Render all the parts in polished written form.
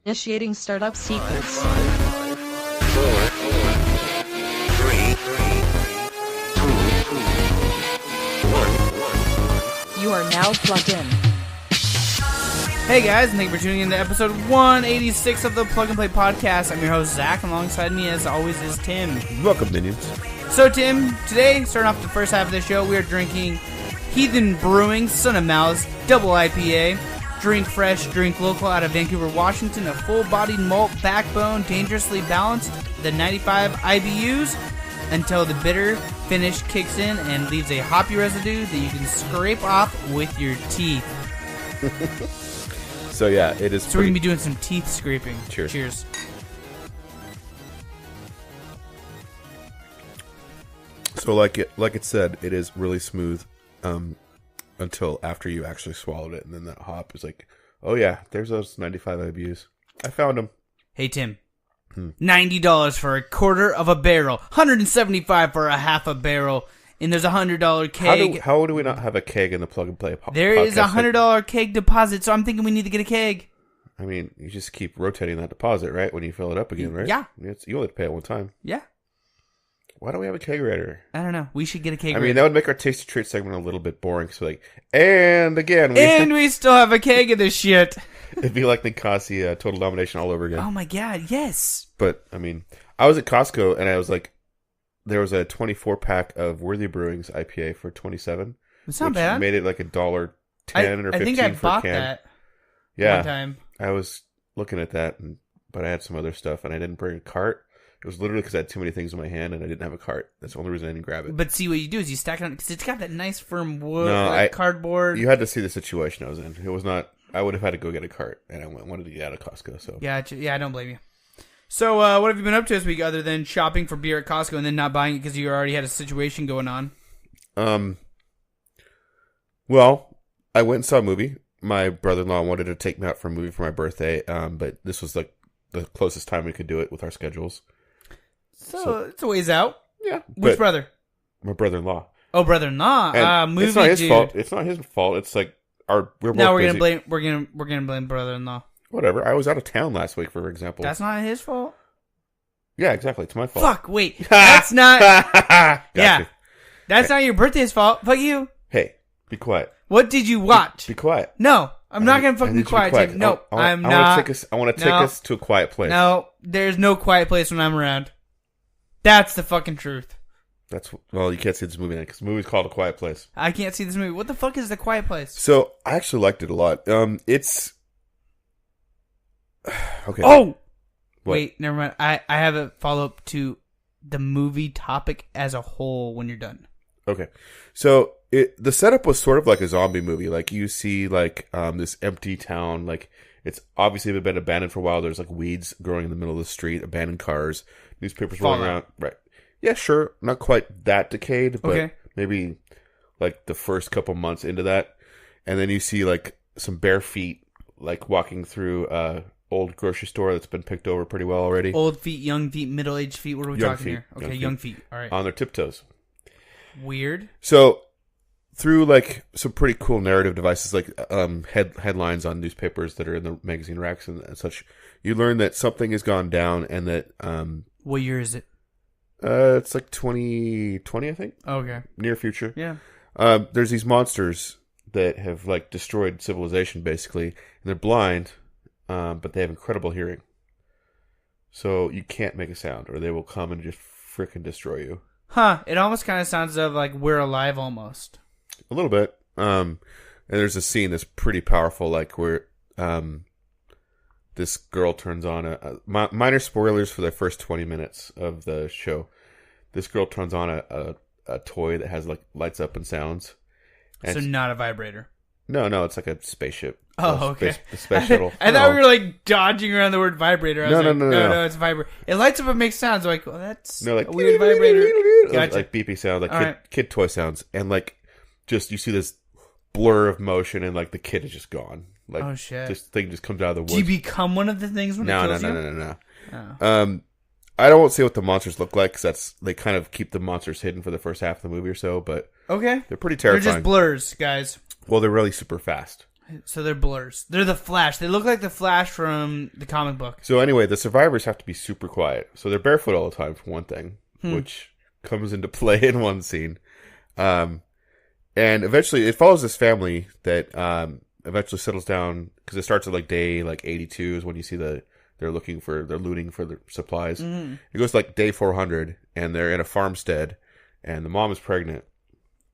Initiating startup sequence. 5, 4, 3, 2, 1. You are now plugged in. Hey guys, and thank you for tuning in to episode 186 of the Plug and Play Podcast. I'm your host, Zach, and alongside me, as always, is Tim. Welcome, minions. So, Tim, today, starting off the first half of the show, we are drinking Heathen Brewing Son of Malice Double IPA. Drink fresh, drink local out of Vancouver, Washington. A full-bodied malt backbone, dangerously balanced, the 95 IBUs, until the bitter finish kicks in and leaves a hoppy residue that you can scrape off with your teeth. So yeah, it is. So we're gonna be doing some teeth scraping. Cheers. Cheers. So like it said, it is really smooth until after you actually swallowed it, and then that hop is like, oh yeah, there's those 95 IBUs. I found them. Hey Tim, $90 for a quarter of a barrel, $175 for a half a barrel, and there's a $100 keg. How do we not have a keg in the Plug and Play podcast? There is a $100 keg deposit, so I'm thinking we need to get a keg. I mean, you just keep rotating that deposit, right? When you fill it up again, right? Yeah. You only pay it one time. Yeah. Why don't we have a kegerator? I don't know. We should get a keg. I mean, that would make our Tasty Treat segment a little bit boring. So like, and again, we still have a keg of this shit. It'd be like the Kasi Total Domination all over again. Oh my god, yes. But I mean, I was at Costco and I was like, there was a 24-pack of Worthy Brewing's IPA for $27. It's not bad. Made it like $1.10 or $15 I think I for bought a can. that. Yeah, one time. I was looking at that, but I had some other stuff and I didn't bring a cart. It was literally because I had too many things in my hand and I didn't have a cart. That's the only reason I didn't grab it. But see, what you do is you stack it on, because it's got that nice firm wood, No, cardboard. You had to see the situation I was in. It was not. I would have had to go get a cart, and I wanted to get out of Costco. So Yeah, I don't blame you. So, what have you been up to this week other than shopping for beer at Costco and then not buying it because you already had a situation going on? Well, I went and saw a movie. My brother-in-law wanted to take me out for a movie for my birthday, but this was like the closest time we could do it with our schedules. So it's a ways out. Yeah. Which brother? My brother-in-law. Oh, brother-in-law. Movie it's not his dude. fault. It's not his fault. It's like we're both Now we're busy. gonna blame. We're gonna blame brother-in-law. Whatever. I was out of town last week, for example. That's not his fault. Yeah, exactly. It's my fault. Fuck. Wait. That's not. Gotcha. Yeah. That's not your birthday's fault. Fuck you. Hey, be quiet. What did you watch? Be quiet. No, I'm not gonna fucking I need be you to quiet. Tim. No, I'm not. I want to take us to a quiet place. No, there's no quiet place when I'm around. That's the fucking truth. Well, you can't see this movie now because the movie's called A Quiet Place. I can't see this movie. What the fuck is The Quiet Place? So I actually liked it a lot. It's okay. Oh, What? wait, never mind. I have a follow up to the movie topic as a whole when you're done. Okay, so the setup was sort of like a zombie movie. Like you see, like this empty town. Like it's obviously been abandoned for a while. There's like weeds growing in the middle of the street, abandoned cars, newspapers rolling around. Right. Yeah, sure. Not quite that decayed, but maybe like the first couple months into that. And then you see like some bare feet like walking through old grocery store that's been picked over pretty well already. Old feet, young feet, middle-aged feet. What are we Young talking feet, here? Okay, young feet. All right. On their tiptoes. Weird. So through like some pretty cool narrative devices like headlines on newspapers that are in the magazine racks and such, you learn that something has gone down and that what year is it? It's like 2020, I think. Okay. Near future. Yeah. There's these monsters that have like destroyed civilization basically, and they're blind, but they have incredible hearing. So you can't make a sound, or they will come and just freaking destroy you. Huh. It almost kind of sounds of like We're Alive almost. A little bit. And there's a scene that's pretty powerful, like where this girl turns on minor spoilers for the first 20 minutes of the show. This girl turns on a toy that has like lights up and sounds. And so not a vibrator. No, it's like a spaceship. Oh, okay. The space shuttle. I thought we were like dodging around the word vibrator. I was No, like, no, it's vibrator. It lights up and makes sounds. I'm like, well, that's like a weird vibrator. Gotcha. Like beepy sound, like kid toy sounds, and like just you see this blur of motion, and like the kid is just gone. Like, oh shit! This thing just comes out of the woods. Do you become one of the things when it kills you? No. Oh. I don't see what the monsters look like because they kind of keep the monsters hidden for the first half of the movie or so. But okay, they're pretty terrifying. They're just blurs, guys. Well, they're really super fast. So they're blurs. They're the Flash. They look like the Flash from the comic book. So anyway, the survivors have to be super quiet. So they're barefoot all the time, for one thing, which comes into play in one scene. And eventually, it follows this family that eventually settles down, because it starts at like day like 82 is when you see they're looting for their supplies. It goes to like day 400, and they're in a farmstead, and the mom is pregnant.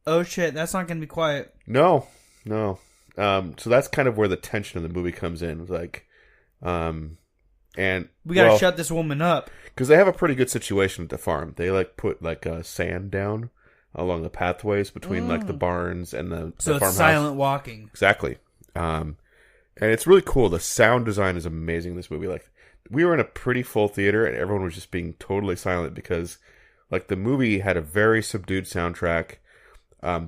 Oh shit, that's not going to be quiet. No. So that's kind of where the tension of the movie comes in. Like, and we got to shut this woman up. Because they have a pretty good situation at the farm. They like put like sand down along the pathways between like the barns and the So farmhouse. it's silent walking. Exactly. And it's really cool. The sound design is amazing in this movie. Like, we were in a pretty full theater and everyone was just being totally silent because like the movie had a very subdued soundtrack.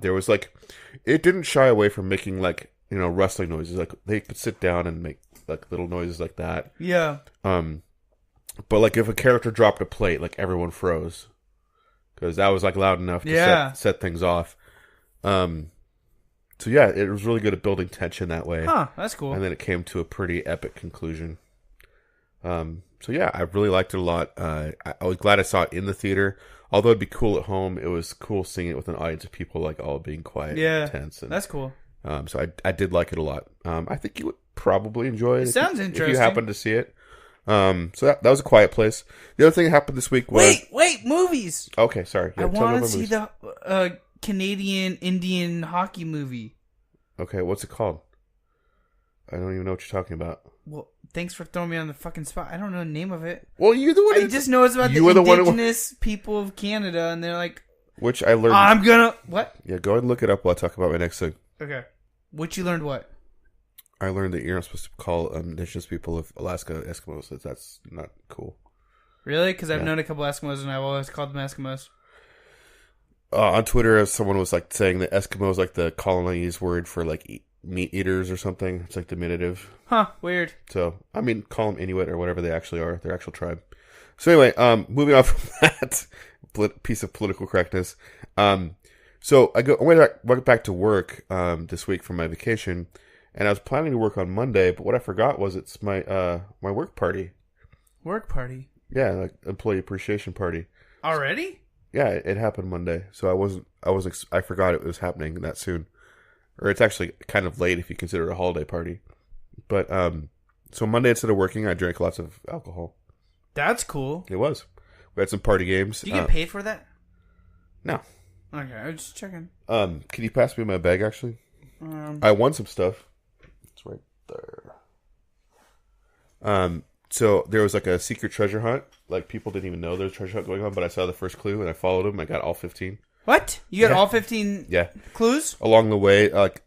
There was like, it didn't shy away from making like, rustling noises. Like, they could sit down and make like little noises like that. Yeah. But like if a character dropped a plate, like everyone froze because that was like loud enough to set things off. So yeah, it was really good at building tension that way. Huh, that's cool. And then it came to a pretty epic conclusion. So yeah, I really liked it a lot. I was glad I saw it in the theater. Although it'd be cool at home, it was cool seeing it with an audience of people like all being quiet and tense. And, that's cool. So I did like it a lot. I think you would probably enjoy it. Sounds interesting. If you happen to see it. So that was A Quiet Place. The other thing that happened this week was... Wait, movies! Okay, sorry. Yeah, I want to see the Canadian Indian hockey movie. Okay, what's it called? I don't even know what you're talking about. Well, thanks for throwing me on the fucking spot. I don't know the name of it. Well, you're the one. I just know it's about the indigenous people of Canada, and they're like... Which I learned... I'm gonna... What? Yeah, go ahead and look it up while I talk about my next thing. Okay. Which you learned what? I learned that you're not supposed to call indigenous people of Alaska Eskimos. That's not cool. Really? Because I've known a couple Eskimos, and I've always called them Eskimos. On Twitter, someone was like saying that Eskimos like the colonized word for like meat eaters or something. It's like diminutive. Huh? Weird. So I mean, call them Inuit or whatever they actually are. Their actual tribe. So anyway, moving on from that piece of political correctness. So I went back to work this week from my vacation, and I was planning to work on Monday, but what I forgot was it's my my work party. Work party? Yeah, like employee appreciation party. Already? Yeah, it happened Monday, so I forgot it was happening that soon. Or it's actually kind of late if you consider it a holiday party. But so Monday instead of working, I drank lots of alcohol. That's cool. It was. We had some party games. Do you get paid for that? No. Okay, I was just checking. Can you pass me my bag, actually? I won some stuff. It's right there. So there was like a secret treasure hunt. Like, people didn't even know there was a treasure hunt going on, but I saw the first clue and I followed him. I got all 15. What? You got all 15 clues? Along the way, like,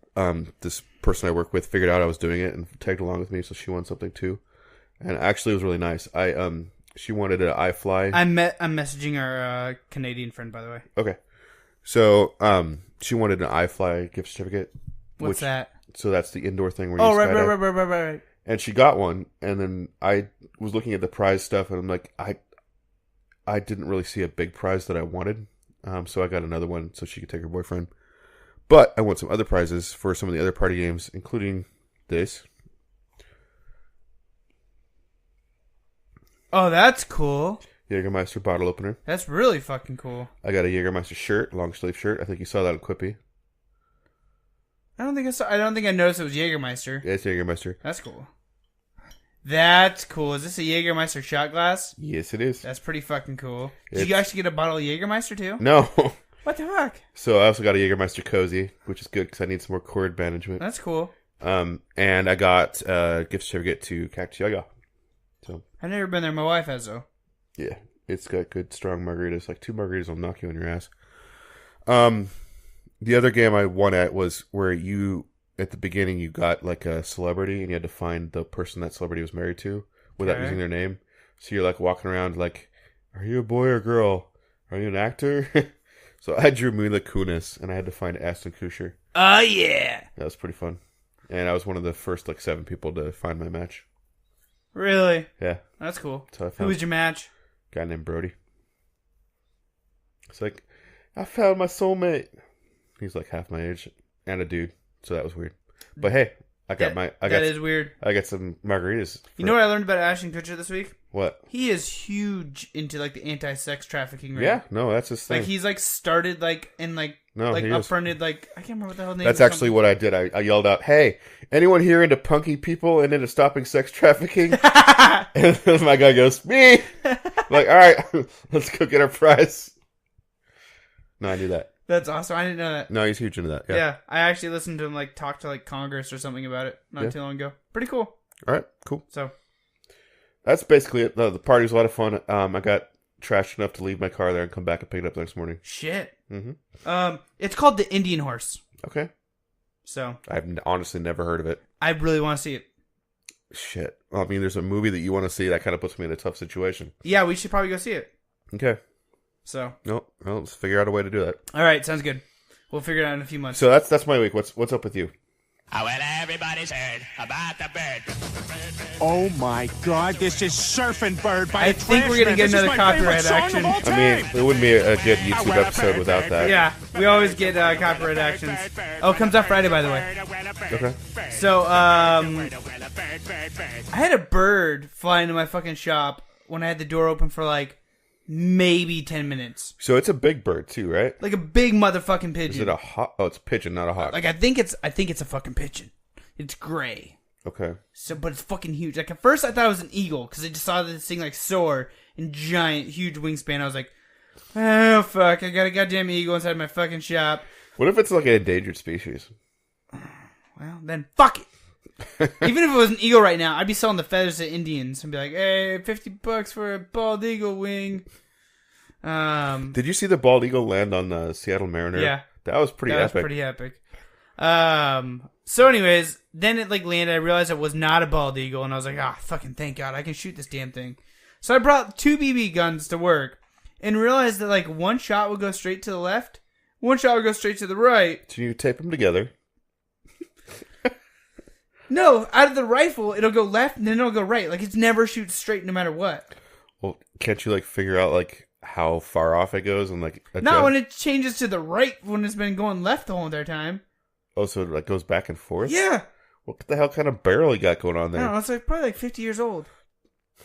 this person I work with figured out I was doing it and tagged along with me, so she won something too. And actually, it was really nice. She wanted an iFly. I'm messaging our Canadian friend, by the way. Okay. So, she wanted an iFly gift certificate. What's that? So that's the indoor thing where you skydive. Right. And she got one, and then I was looking at the prize stuff, and I'm like, I didn't really see a big prize that I wanted, so I got another one so she could take her boyfriend. But I want some other prizes for some of the other party games, including this. Oh, that's cool. Jägermeister bottle opener. That's really fucking cool. I got a Jägermeister shirt, long sleeve shirt. I think you saw that on Quippy. I don't think I noticed it was Jägermeister. Yeah, it's Jägermeister. That's cool. That's cool. Is this a Jägermeister shot glass? Yes, it is. That's pretty fucking cool. Did you actually get a bottle of Jägermeister too? No. What the fuck? So I also got a Jägermeister cozy, which is good because I need some more cord management. That's cool. And I got a gift certificate to Cactus Yaga. So I've never been there. My wife has though. Yeah, it's got good strong margaritas. Like 2 margaritas will knock you on your ass. The other game I won at was where you, at the beginning, you got like a celebrity and you had to find the person that celebrity was married to without using their name. So you're like walking around like, are you a boy or girl? Are you an actor? So I drew Mila Kunis and I had to find Ashton Kutcher. Oh yeah, that was pretty fun. And I was one of the first like 7 people to find my match. Really? Yeah, that's cool. So who was your match? A guy named Brody. It's like, I found my soulmate. He's like half my age and a dude, so that was weird. But hey, That is weird. I got some margaritas. You know what I learned about Ashton Kutcher this week? What? He is huge into like the anti-sex trafficking. Right? Yeah, no, that's his thing. Like he's like started like and like upfronted like I can't remember what the hell name. That's actually what I did. I yelled out, "Hey, anyone here into punky people and into stopping sex trafficking?" And my guy goes, "Me." I'm like, all right, let's go get our prize. No, I knew that. That's awesome. I didn't know that. No, he's huge into that. Yeah, I actually listened to him like talk to like Congress or something about it not too long ago. Pretty cool. All right, cool. So that's basically it. The party was a lot of fun. I got trashed enough to leave my car there and come back and pick it up the next morning. Shit. Mm-hmm. It's called The Indian Horse. Okay. So I've honestly never heard of it. I really want to see it. Shit. Well, I mean, there's a movie that you want to see that kind of puts me in a tough situation. Yeah, we should probably go see it. Okay. So. Well, let's figure out a way to do that. All right, sounds good. We'll figure it out in a few months. So that's my week. What's up with you? Oh, well, everybody's heard about the bird. Oh my God! This is Surfin' Bird by I think we're gonna get another copyright action. I mean, it wouldn't be a good YouTube episode without that. Yeah, we always get copyright actions. Oh, it comes out Friday, by the way. Okay. So, I had a bird fly into my fucking shop when I had the door open for like maybe 10 minutes. So it's a big bird too, right? Like a big motherfucking pigeon. Is it a hawk? Oh, it's a pigeon, not a hawk. Like I think it's a fucking pigeon. It's gray. Okay. So, but it's fucking huge. Like at first I thought it was an eagle because I just saw this thing like soar in giant, huge wingspan. I was like, oh fuck, I got a goddamn eagle inside my fucking shop. What if it's like an endangered species? Well, then fuck it. Even if it was an eagle right now, I'd be selling the feathers to Indians and be like, hey, $50 for a bald eagle wing. Did you see the bald eagle land on the Seattle Mariner? Yeah. That was pretty epic. That was pretty epic. So anyways, then it like landed. I realized it was not a bald eagle, and I was like, fucking thank God, I can shoot this damn thing. So I brought 2 BB guns to work and realized that like one shot would go straight to the left, one shot would go straight to the right. So you tape them together. No, out of the rifle, it'll go left and then it'll go right. Like, it never shoots straight no matter what. Well, can't you, like, figure out, like, how far off it goes and, like, adjust? Not when it changes to the right when it's been going left the whole entire time. Oh, so it, like, goes back and forth? Yeah. What the hell kind of barrel you got going on I there? don't know. It's like probably like 50 years old.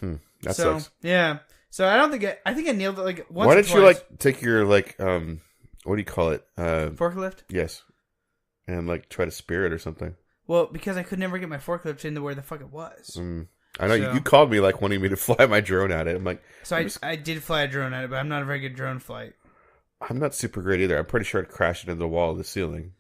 That so, sucks. Yeah. So I don't think I think I nailed it like once Why or don't you, twice. like, take your, like, what do you call it? Forklift? Yes. And, like, try to spear it or something. Well, because I could never get my forklift into where the fuck it was. I know you called me like wanting me to fly my drone at it. I'm like, so I did fly a drone at it, but I'm not a very good drone flight. I'm not super great either. I'm pretty sure it crashed into the wall of the ceiling.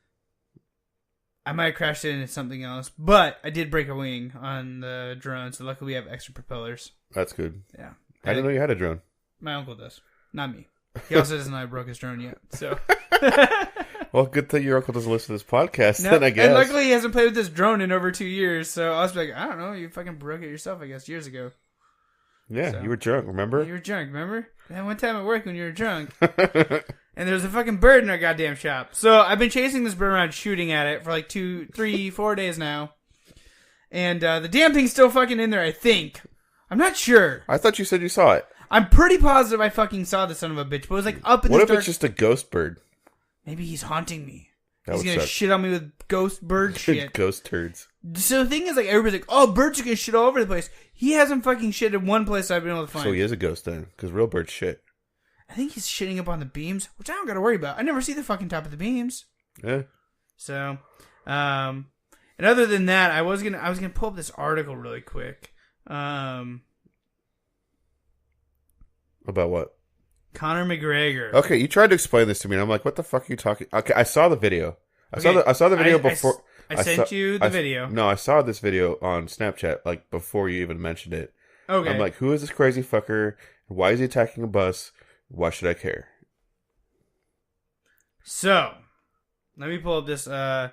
I might have crashed it into something else, but I did break a wing on the drone, so luckily we have extra propellers. That's good. Yeah. I didn't know you had a drone. My uncle does. Not me. He also doesn't know I broke his drone yet, so... Well, good thing your uncle doesn't listen to this podcast, No, then I guess. And luckily he hasn't played with this drone in over 2 years, so I was like, I don't know, you fucking broke it yourself, I guess, years ago. Yeah, So. you were drunk, remember? You were drunk, remember? That one time at work when you were drunk. And there's a fucking bird in our goddamn shop. So I've been chasing this bird around, shooting at it for like 2, 3, 4 days now. And the damn thing's still fucking in there, I think. I'm not sure. I thought you said you saw it. I'm pretty positive I fucking saw the son of a bitch, but it was like up in What the if dark. it's just a ghost bird? Maybe he's haunting me. That He's would gonna suck. shit on me with ghost bird shit. Ghost turds. So the thing is, like, everybody's like, oh, birds are gonna shit all over the place. He hasn't fucking shit in one place I've been able to find. So he is a ghost then, because real birds shit. I think he's shitting up on the beams, which I don't gotta worry about. I never see the fucking top of the beams. Yeah. So, and other than that, I was gonna pull up this article really quick. About what? Conor McGregor. Okay, you tried to explain this to me, and I'm like, what the fuck are you talking? Okay, I saw the video. I saw the video before. I sent you the video. No, I saw this video on Snapchat, like, before you even mentioned it. Okay. I'm like, who is this crazy fucker? Why is he attacking a bus? Why should I care? So, let me pull up this, I'm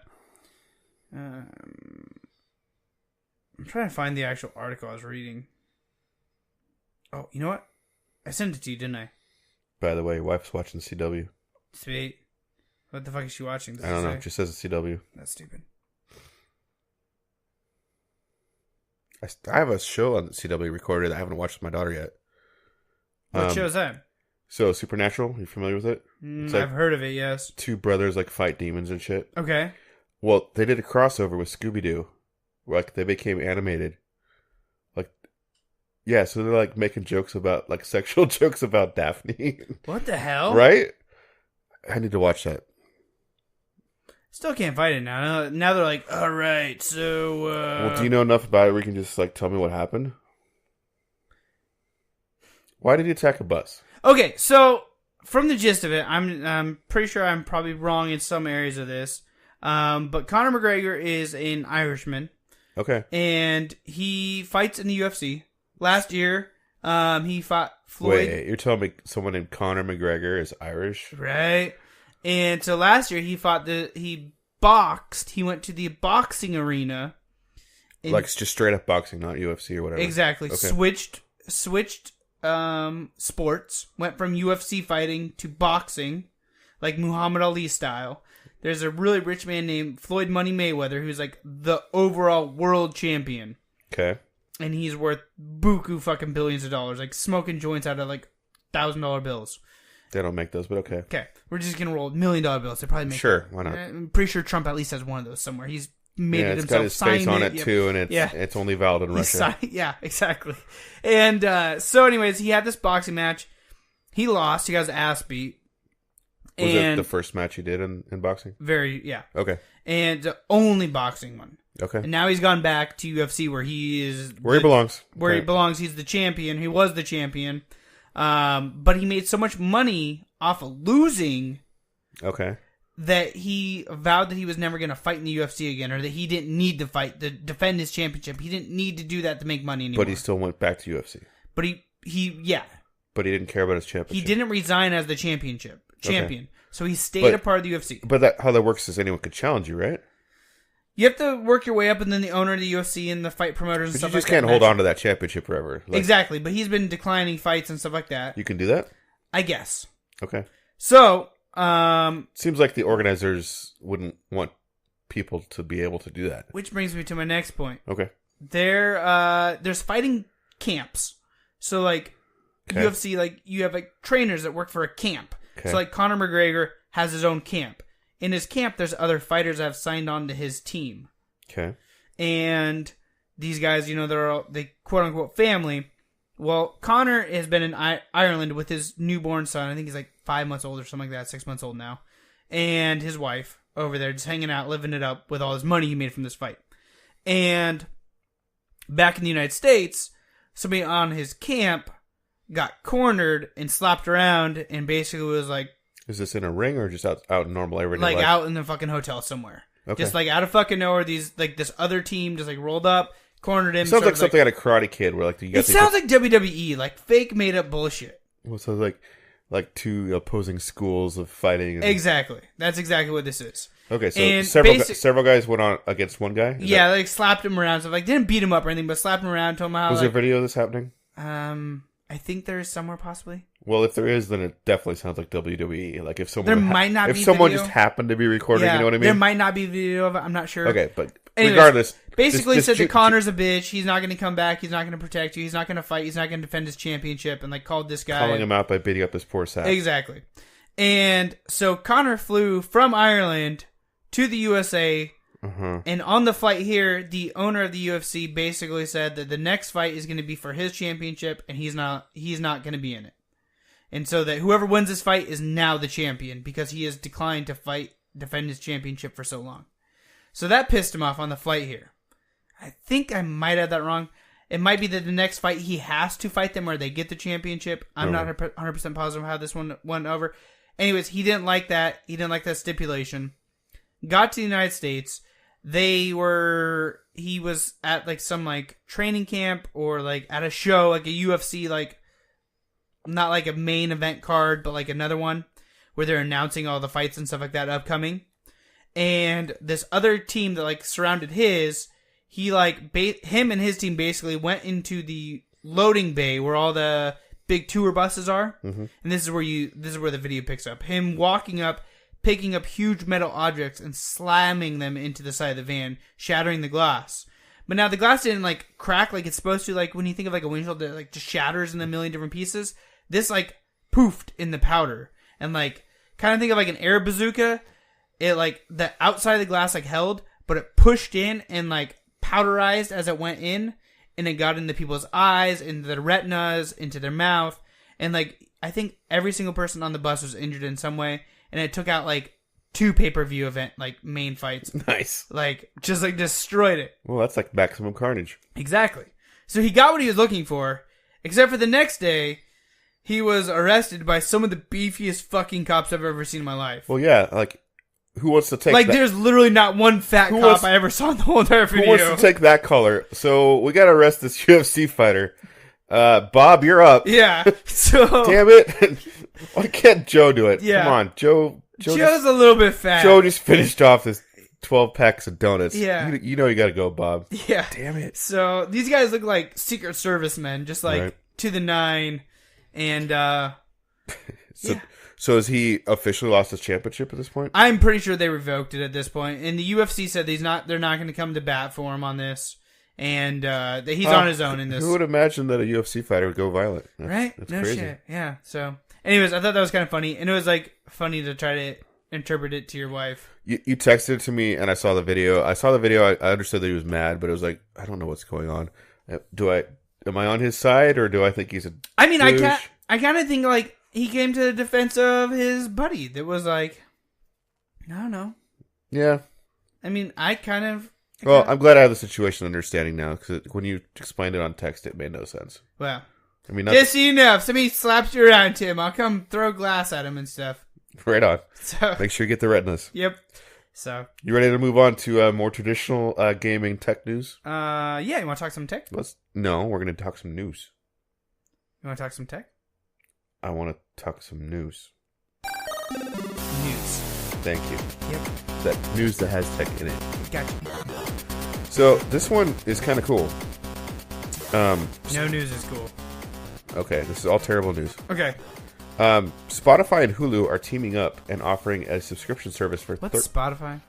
trying to find the actual article I was reading. Oh, you know what? I sent it to you, didn't I? By the way, your wife's watching CW. Sweet. What the fuck is she watching? Does I don't know. say? It just says CW. That's stupid. I have a show on CW recorded that I haven't watched with my daughter yet. What show is that? So, Supernatural, you familiar with it? It's like I've heard of it, yes. 2 brothers like fight demons and shit. Okay. Well, they did a crossover with Scooby-Doo. like they became animated. Like, yeah, so they're like making jokes about like sexual jokes about Daphne. What the hell? Right? I need to watch that. Still can't fight it now. Now they're like, all right, so. Well, do you know enough about it where you can just like tell me what happened? Why did he attack a bus? Okay, so from the gist of it, I'm pretty sure I'm probably wrong in some areas of this. But Conor McGregor is an Irishman. Okay. And he fights in the UFC. Last year, he fought Floyd. Wait, you're telling me someone named Conor McGregor is Irish? Right. And so last year he boxed. He went to the boxing arena. Like just straight up boxing, not UFC or whatever. Exactly. Okay. Switched sports. Went from UFC fighting to boxing, like Muhammad Ali style. There's a really rich man named Floyd Money Mayweather who's like the overall world champion. Okay. And he's worth buku fucking billions of dollars, like smoking joints out of like $1,000 bills. They don't make those, but okay. Okay, we're just gonna roll $1 million bills. They probably make sure. Why not? I'm pretty sure Trump at least has one of those somewhere. He's made it it's himself. got his face on it Yep. too, and it's only valid in Russia. Yeah, exactly. And so, anyways, he had this boxing match. He lost. He got his ass beat. Was it the first match he did in boxing? Yeah. Okay. And the only boxing one. Okay. And now he's gone back to UFC where he is he belongs. Where he belongs. He's the champion. He was the champion. But he made so much money off of losing. Okay. That he vowed that he was never going to fight in the UFC again, or that he didn't need to fight to defend his championship. He didn't need to do that to make money anymore. But he still went back to UFC. But he But he didn't care about his championship. He didn't resign as the champion. Okay. So he stayed a part of the UFC. But how that works is anyone could challenge you, right? You have to work your way up, and then the owner of the UFC and the fight promoters and But stuff you just like that. can't hold on to that championship forever. Exactly, but he's been declining fights and stuff like that. You can do that? I guess. Okay. So, seems like the organizers wouldn't want people to be able to do that. Which brings me to my next point. Okay. There's fighting camps. So, like, UFC, like, you have, like, trainers that work for a camp. Okay. So, like, Conor McGregor has his own camp. In his camp, there's other fighters that have signed on to his team. Okay. And these guys, they quote-unquote family. Well, Conor has been in Ireland with his newborn son. I think he's like 5 months old or something like that, 6 months old now. And his wife over there just hanging out, living it up with all his money he made from this fight. And back in the United States, somebody on his camp got cornered and slapped around and basically was like... Is this in a ring or just out in normal everyday life? Like out in the fucking hotel somewhere. Okay. Just like out of fucking nowhere, this other team just like rolled up, cornered him. It sounds like something out of Karate Kid where like you got it sounds like WWE, like fake made up bullshit. Well, so like two opposing schools of fighting. Exactly. That's exactly what this is. Okay, so And several guys went on against one guy? Yeah, like slapped him around. So like didn't beat him up or anything, but slapped him around, told him how Was there video of this happening? I think there is somewhere possibly. Well, if there is, then it definitely sounds like WWE. Like if someone if someone video. just happened to be recording, you know what I mean? There might not be video of it. I'm not sure. Okay, but anyways, regardless, basically said that Conor's a bitch. He's not going to come back. He's not going to protect you. He's not going to fight. He's not going to defend his championship. And like called this guy calling him out by beating up this poor sap. Exactly. And so Conor flew from Ireland to the USA. And on the flight here, the owner of the UFC basically said that the next fight is going to be for his championship, and he's not going to be in it. And so that whoever wins this fight is now the champion because he has declined to defend his championship for so long. So that pissed him off on the flight here. I think I might have that wrong. It might be that the next fight he has to fight them or they get the championship. I'm not 100% positive how this one went over. Anyways, he didn't like that. He didn't like that stipulation. Got to the United States. He was at like some like training camp or like at a show, like a UFC, like not like a main event card, but like another one where they're announcing all the fights and stuff like that upcoming. And this other team that like surrounded he like him and his team basically went into the loading bay where all the big tour buses are. And this is where the video picks up him walking up, picking up huge metal objects and slamming them into the side of the van, shattering the glass. But now the glass didn't like crack like it's supposed to. Like when you think of like a windshield that like just shatters in a million different pieces, this like poofed in the powder and like kind of think of like an air bazooka. It like the outside of the glass like held, but it pushed in and like powderized as it went in, and it got into people's eyes, into their retinas, into their mouth, and like I think every single person on the bus was injured in some way, and it took out like 2 pay-per-view event like main fights. Nice. Like just like destroyed it. Well, that's like maximum carnage. Exactly. So he got what he was looking for, except for the next day, he was arrested by some of the beefiest fucking cops I've ever seen in my life. Well, yeah, like, who wants to take Like, that? there's literally not one fat Who cop wants- I ever saw in the whole entire Who video. wants to take that color? So, we gotta arrest this UFC fighter. Bob, you're up. Yeah. So Damn it. Why can't Joe do it? Yeah. Come on, Joe. Joe's a little bit fat. Joe just finished off his 12 packs of donuts. Yeah. You know you gotta go, Bob. Yeah. Damn it. So these guys look like Secret Service men, just like Right. to the nine. And So has he officially lost his championship at this point? I'm pretty sure they revoked it at this point. And the UFC said they're not going to come to bat for him on this. And that he's on his own in this. Who would imagine that a UFC fighter would go violent? Right? That's No crazy. shit. Yeah. So, anyways, I thought that was kind of funny, and it was like funny to try to interpret it to your wife. You texted it to me, and I saw the video. I understood that he was mad, but it was like, I don't know what's going on. Am I on his side, or do I think he's a I mean, douche? I kind of think like he came to the defense of his buddy. That was like, I don't know. Yeah. I mean, Well, I'm glad I have the situation understanding now, because when you explained it on text, it made no sense. well, I mean, just so you know, if somebody slaps you around, Tim, I'll come throw glass at him and stuff. right on. So, Make sure you get the retinas. yep. So, You ready to move on to more traditional gaming tech news? yeah, you want to talk some tech? No, we're going to talk some news. You want to talk some tech? I want to talk some news. News. Thank you. Yep. That news that has tech in it. Gotcha. So this one is kind of cool. No news is cool. Okay, this is all terrible news. Okay. Spotify and Hulu are teaming up and offering a subscription service for. What's Spotify?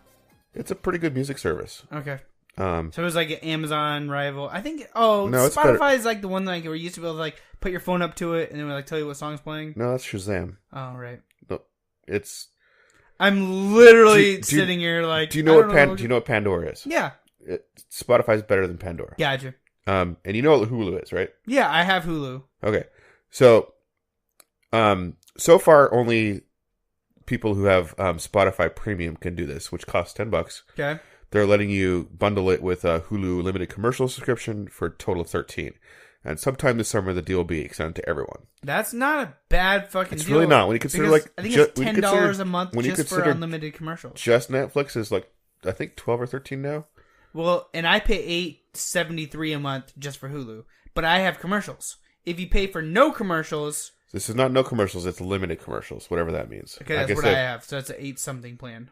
It's a pretty good music service. Okay. Um, So it was like an Amazon rival. I think. Oh, No, it's better. Spotify is like the one like where you used to be able to like put your phone up to it and it would like tell you what song's playing. no, that's Shazam. Oh right. No, it's. I'm literally Do you- sitting here like. Do you know I what don't Do you know what Pandora is? Yeah. Spotify's better than Pandora. Gotcha. And you know what Hulu is, right? Yeah, I have Hulu. Okay, so, so far only people who have Spotify Premium can do this, which costs $10. Okay. They're letting you bundle it with a Hulu limited commercial subscription for a total of $13. And sometime this summer, the deal will be extended to everyone. That's not a bad fucking It's deal. really not. When you consider Because like I think ju- it's when you $10 consider- a month when you just for consider unlimited commercials. Just Netflix is like I think 12 or 13 now. Well, and I pay $8.73 a month just for Hulu, but I have commercials. If you pay for no commercials, This is not no commercials. It's limited commercials, whatever that means. okay, that's what I have. So that's an 8-something plan.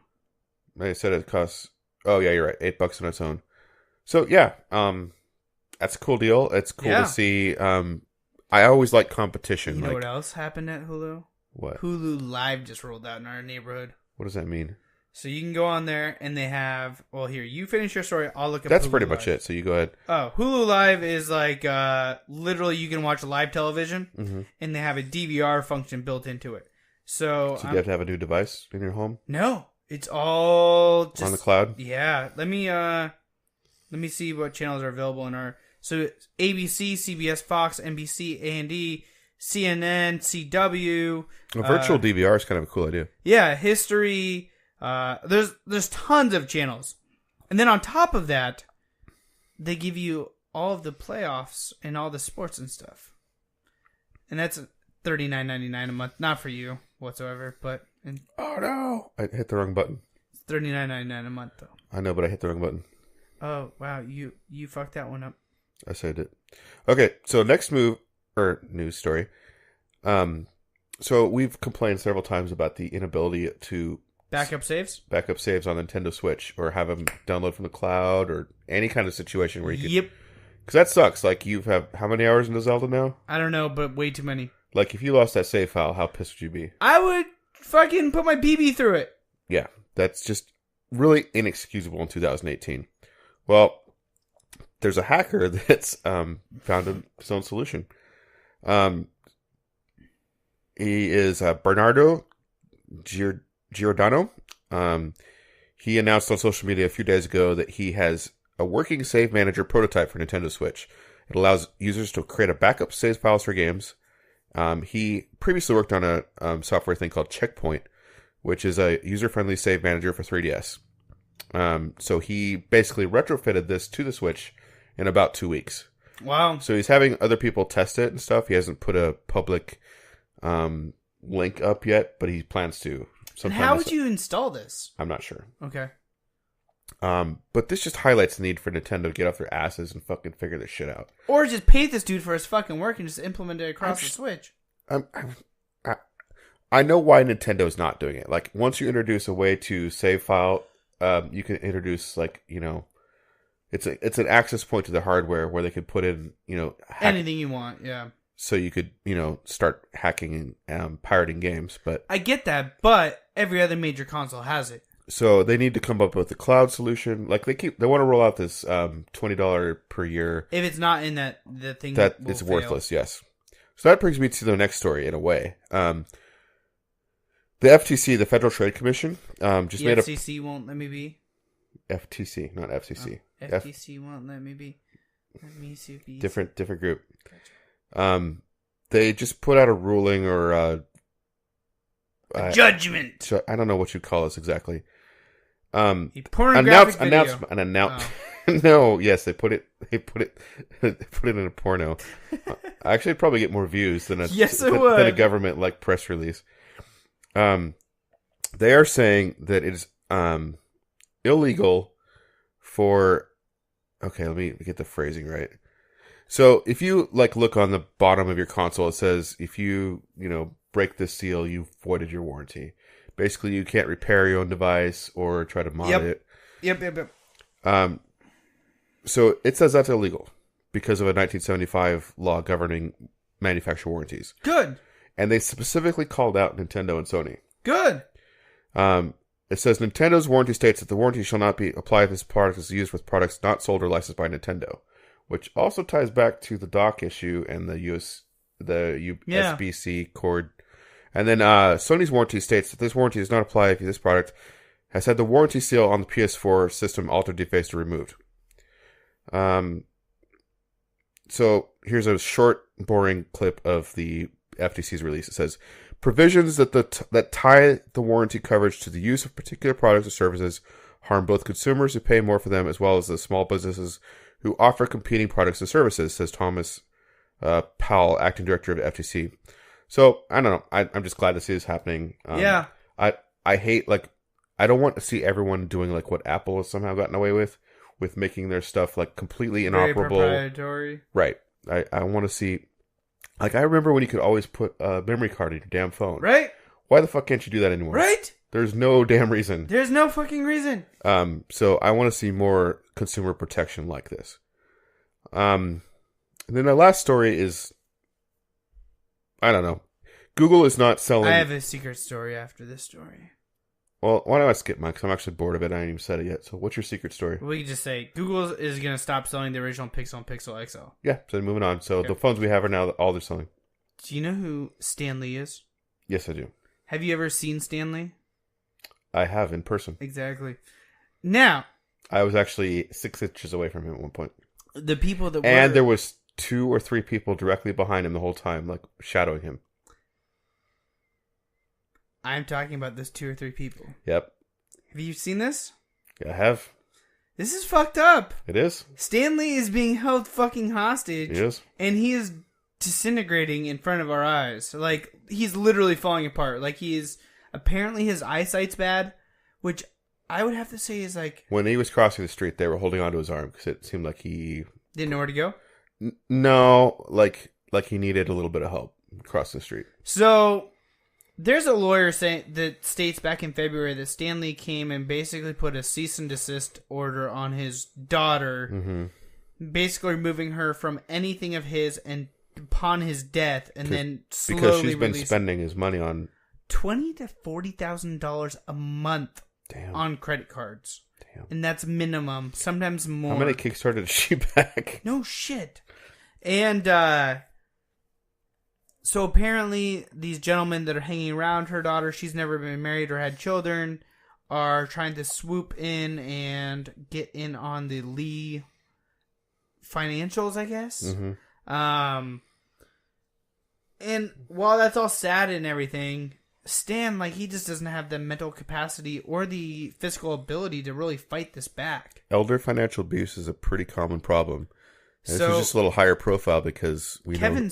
Like I said, it costs. Oh yeah, you're right. $8 on its own. So yeah, that's a cool deal. It's cool Yeah. to see. I always like competition. You know like, what else happened at Hulu? What? Hulu Live just rolled out in our neighborhood. What does that mean? So you can go on there and they have. Well, here you finish your story. I'll look at. That's Hulu pretty much Live. it. So you go ahead. Oh, Hulu Live is like literally you can watch live television, Mm-hmm. and they have a DVR function built into it. So, So you have to have a new device in your home no, it's all just on the cloud. Yeah, let me see what channels are available in our. So it's ABC, CBS, Fox, NBC, A&E, CNN, CW. A virtual DVR is kind of a cool idea. Yeah, history. There's tons of channels, and then on top of that, they give you all of the playoffs and all the sports and stuff, and that's $39.99 a month. Not for you whatsoever, but Oh no! I hit the wrong button. it's $39.99 a month though. I know, but I hit the wrong button. Oh wow, you fucked that one up. I saved it. Okay, so next news story. So we've complained several times about the inability to Backup saves. backup saves on Nintendo Switch or have them download from the cloud or any kind of situation where you can. Yep. Because that sucks. Like, you have how many hours into Zelda now? I don't know, but way too many. Like, if you lost that save file, how pissed would you be? I would fucking put my BB through it. Yeah, that's just really inexcusable in 2018. Well, there's a hacker that's found his own solution. He is Bernardo Giordano. He announced on social media a few days ago that he has a working save manager prototype for Nintendo Switch. It allows users to create a backup save files for games. He previously worked on a software thing called Checkpoint, which is a user-friendly save manager for 3DS. So he basically retrofitted this to the Switch in about 2 weeks. Wow. So he's having other people test it and stuff. He hasn't put a public link up yet, but he plans to. And how would you install this? I'm not sure. Okay. But this just highlights the need for Nintendo to get off their asses and fucking figure this shit out. Or just pay this dude for his fucking work and just implement it across the Switch. I know why Nintendo's not doing it. Like, once you introduce a way to save file, you can introduce, like, you know, it's an access point to the hardware where they could put in, you know, anything you want, yeah. So you could, you know, start hacking and pirating games. But I get that, but every other major console has it. So they need to come up with a cloud solution. Like they want to roll out this $20 per year. If it's not in the thing that will it's fail. worthless. Yes. So that brings me to the next story in a way. The FTC, the Federal Trade Commission, just made a FCC won't let me be. FTC, not FCC. Oh, FTC won't let me be. Let me see. Different group. They just put out a ruling or a judgment. So I don't know what you call this exactly. A pornographic video. Announcement. No, yes, they put it in a porno. Actually, it'd probably get more views than a government like press release. They are saying that it is illegal for. Okay, let me get the phrasing right. So if you like look on the bottom of your console, it says if you break this seal, you've voided your warranty. Basically, you can't repair your own device or try to mod it. Yep. So it says that's illegal because of a 1975 law governing manufacturer warranties. Good. And they specifically called out Nintendo and Sony. Good. It says Nintendo's warranty states that the warranty shall not be applied if this product is used with products not sold or licensed by Nintendo, which also ties back to the dock issue and the USBC cord. And then Sony's warranty states that this warranty does not apply if this product has had the warranty seal on the PS4 system altered, defaced, or removed. So here's a short, boring clip of the FTC's release. It says, provisions that tie the warranty coverage to the use of particular products or services harm both consumers who pay more for them as well as the small businesses who offer competing products and services, says Thomas Powell, acting director of FTC. So, I don't know. I'm just glad to see this happening. Yeah. I hate, like, I don't want to see everyone doing, like, what Apple has somehow gotten away with making their stuff, like, completely inoperable. Very proprietary. Right. I want to see, like, I remember when you could always put a memory card in your damn phone. Right. Why the fuck can't you do that anymore? Right. There's no damn reason. There's no fucking reason. So I want to see more consumer protection like this. And then the last story is, I don't know. Google is not selling. I have a secret story after this story. Well, why don't I skip mine? Because I'm actually bored of it. I haven't even said it yet. So what's your secret story? We can just say Google is going to stop selling the original Pixel and Pixel XL. Yeah, so moving on. So Okay. the phones we have are now all they're selling. Do you know who Stan Lee is? Yes, I do. Have you ever seen Stan Lee? I have in person. Exactly. Now, I was actually 6 inches away from him at one point. the people that And were... there was 2 or 3 people directly behind him the whole time, like shadowing him. I'm talking about those 2 or 3 people. Yep. Have you seen this? I have. This is fucked up. It is. Stan Lee is being held fucking hostage. It is. And he is disintegrating in front of our eyes. Like, he's literally falling apart. Like, he is... Apparently his eyesight's bad, which I would have to say is like... When he was crossing the street, they were holding onto his arm because it seemed like he... Didn't know where to go? No, like he needed a little bit of help crossing the street. So, there's a lawyer that states back in February that Stan Lee came and basically put a cease and desist order on his daughter, basically removing her from anything of his and upon his death, and then slowly because she's been spending his money on $20,000 to $40,000 a month on credit cards. Damn. And that's minimum, sometimes more. How many Kickstarter did she back? No shit. And so apparently these gentlemen that are hanging around her daughter, she's never been married or had children, are trying to swoop in and get in on the Lee financials, I guess. Mm-hmm. And while that's all sad and everything, Stan, like, he just doesn't have the mental capacity or the physical ability to really fight this back. Elder financial abuse is a pretty common problem. And So- this is just a little higher profile because we know...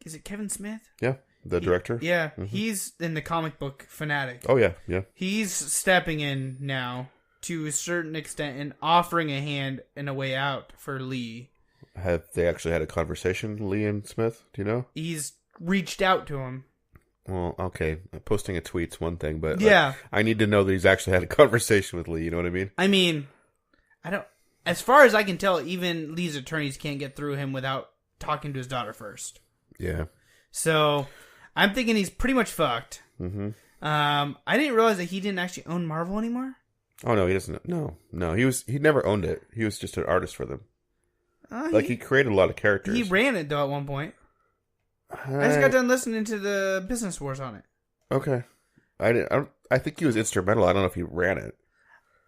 Is it Kevin Smith? Yeah, the director. Yeah, he's in the comic book fanatic. Oh, yeah, yeah. He's stepping in now to a certain extent and offering a hand and a way out for Lee. Have they actually had a conversation, Lee and Smith? Do you know? He's reached out to him. Well, okay. Posting a tweet's one thing, but Yeah. I need to know that he's actually had a conversation with Lee. You know what I mean? I mean, I don't. As far as I can tell, even Lee's attorneys can't get through him without talking to his daughter first. Yeah. So I'm thinking he's pretty much fucked. Mm-hmm. I didn't realize that he didn't actually own Marvel anymore. Oh no, he doesn't. No. He never owned it. He was just an artist for them. He created a lot of characters. He ran it though at one point. I just got done listening to the Business Wars on it. Okay. I think he was instrumental. I don't know if he ran it.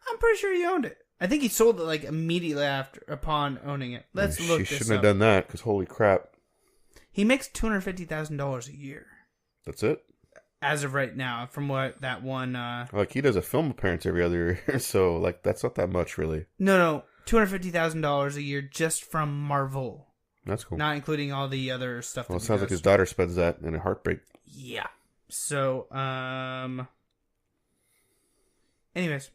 I'm pretty sure he owned it. I think he sold it like immediately upon owning it. Let's look He this shouldn't up. have done that because holy crap. He makes $250,000 a year That's it. as of right now, from what that one. Like he does a film appearance every other year, so like that's not that much really. No, $250,000 a year just from Marvel, That's cool. not including all the other stuff. Well, it that he sounds like does. his daughter spends that in a heartbreak. Yeah. So, anyways,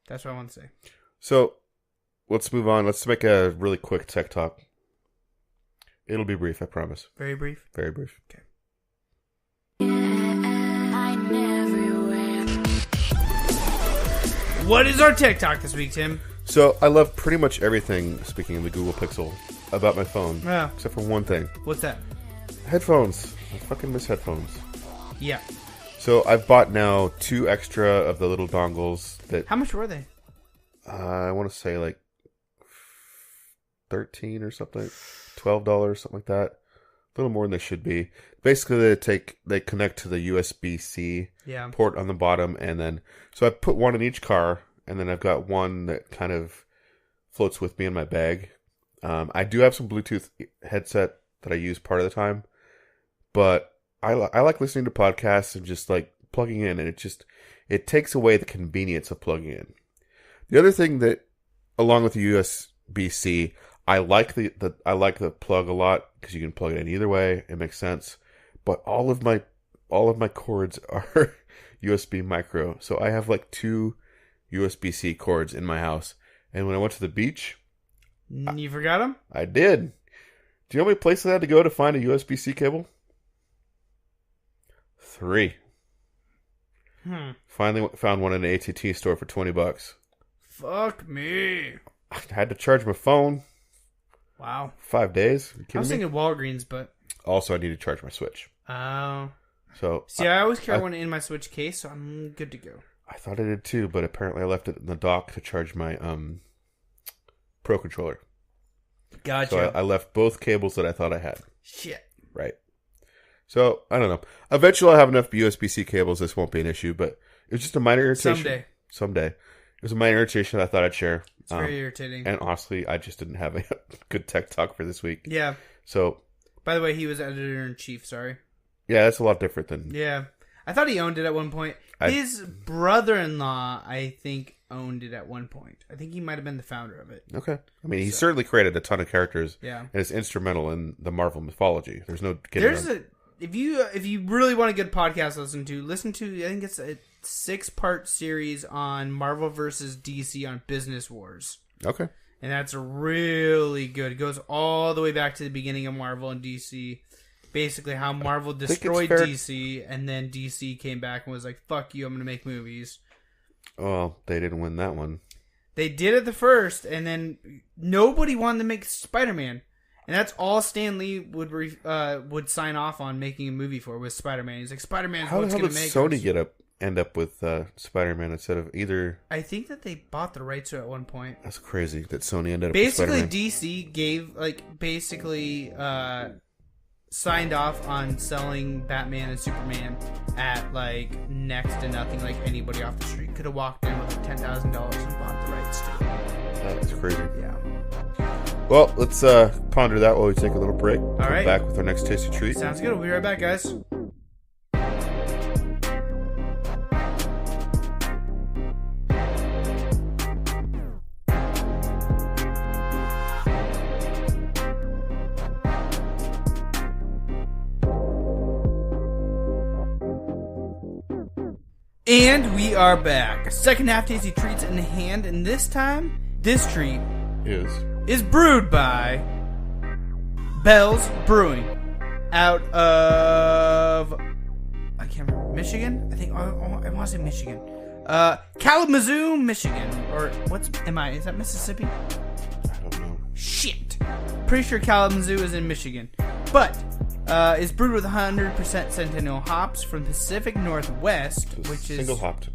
that's what I want to say. So, let's move on. Let's make a really quick tech talk. It'll be brief, I promise. Very brief. Very brief. Okay. What is our tech talk this week, Tim? So, I love pretty much everything, speaking of the Google Pixel, about my phone. Yeah. Except for one thing. What's that? Headphones. I fucking miss headphones. Yeah. So, I've bought now 2 extra of the little dongles that... How much were they? I want to say like 13 or something, $12, something like that. A little more than they should be. Basically, they connect to the USB-C Yeah. port on the bottom, and then so I put one in each car, and then I've got one that kind of floats with me in my bag. I do have some Bluetooth headset that I use part of the time, but I like listening to podcasts and just like plugging in, and it takes away the convenience of plugging in. The other thing that, along with the USB-C, I like the plug a lot because you can plug it in either way. It makes sense. But all of my cords are USB micro, so I have like 2 USB-C cords in my house. And when I went to the beach, You forgot them? I did. Do you know how many places I had to go to find a USB-C cable? 3. Finally found one in an AT&T store for $20. Fuck me. I had to charge my phone. Wow. 5 days. Are you I kidding was me? thinking Walgreens, but... Also, I need to charge my Switch. Oh. So See, I always carry one in my Switch case, so I'm good to go. I thought I did too, but apparently I left it in the dock to charge my Pro controller. Gotcha. So I left both cables that I thought I had. Shit. Right. So I don't know. Eventually, I'll have enough USB-C cables. This won't be an issue, but it was just a minor irritation. Someday. It was a minor irritation I thought I'd share. It's very irritating. And honestly, I just didn't have a good tech talk for this week. Yeah. So. By the way, he was editor-in-chief, sorry. Yeah, that's a lot different than... Yeah. I thought he owned it at one point. His brother-in-law, I think, owned it at one point. I think he might have been the founder of it. Okay. I mean, he certainly created a ton of characters. Yeah. And is instrumental in the Marvel mythology. There's no getting around. If you really want a good podcast to listen to, I think it's a 6-part series on Marvel versus DC on Business Wars. Okay. And that's really good. It goes all the way back to the beginning of Marvel and DC. Basically how Marvel destroyed DC, and then DC came back and was like, fuck you, I'm going to make movies. Well, they didn't win that one. They did it the first, and then nobody wanted to make Spider-Man. And that's all Stan Lee would sign off on making a movie for, was Spider-Man. He's like, Spider-Man's what's going to make Sony us. end up with Spider-Man instead of either? I think that they bought the rights to it at one point. That's crazy that Sony ended up Basically, with Spider-Man. DC gave, signed off on selling Batman and Superman at like next to nothing. Like anybody off the street could have walked in with $10,000 and bought the rights to. That's crazy. Yeah. Well, let's ponder that while we take a little break. All right. Back with our next tasty treat. Sounds good. We'll be right back, guys. And we are back. Second half tasty treats in hand, and this time, this treat is brewed by Bell's Brewing out of, I can't remember, Michigan? I think, I want to say Michigan. Kalamazoo, Michigan. Or, is that Mississippi? I don't know. Shit. Pretty sure Kalamazoo is in Michigan. But, it's brewed with 100% Centennial hops from Pacific Northwest, which is single hopped.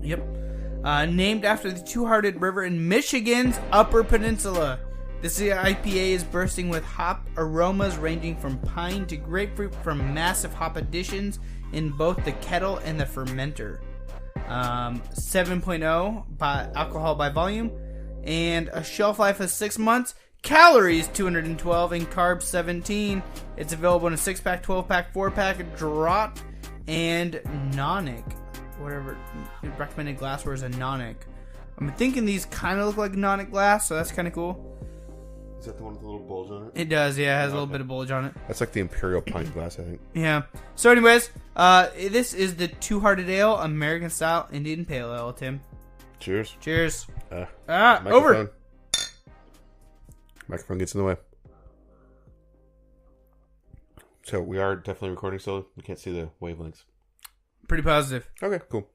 Yep. Named after the Two-Hearted River in Michigan's Upper Peninsula. This IPA is bursting with hop aromas ranging from pine to grapefruit from massive hop additions in both the kettle and the fermenter. 7.0 by alcohol by volume and a shelf life of 6 months. Calories 212 and carbs 17. It's available in a 6-pack, 12-pack, 4-pack, draught, and nonic. Whatever recommended glassware is a nonic. I'm thinking these kind of look like nonic glass, so that's kind of cool. Is that the one with the little bulge on it? It does, yeah. It has a little bit of bulge on it. That's like the Imperial pint glass, I think. Yeah. So anyways, this is the Two-Hearted Ale, American Style Indian Pale Ale, Tim. Cheers. Cheers. Microphone. Over. Microphone gets in the way. So we are definitely recording still. You can't see the wavelengths. Pretty positive. Okay, cool.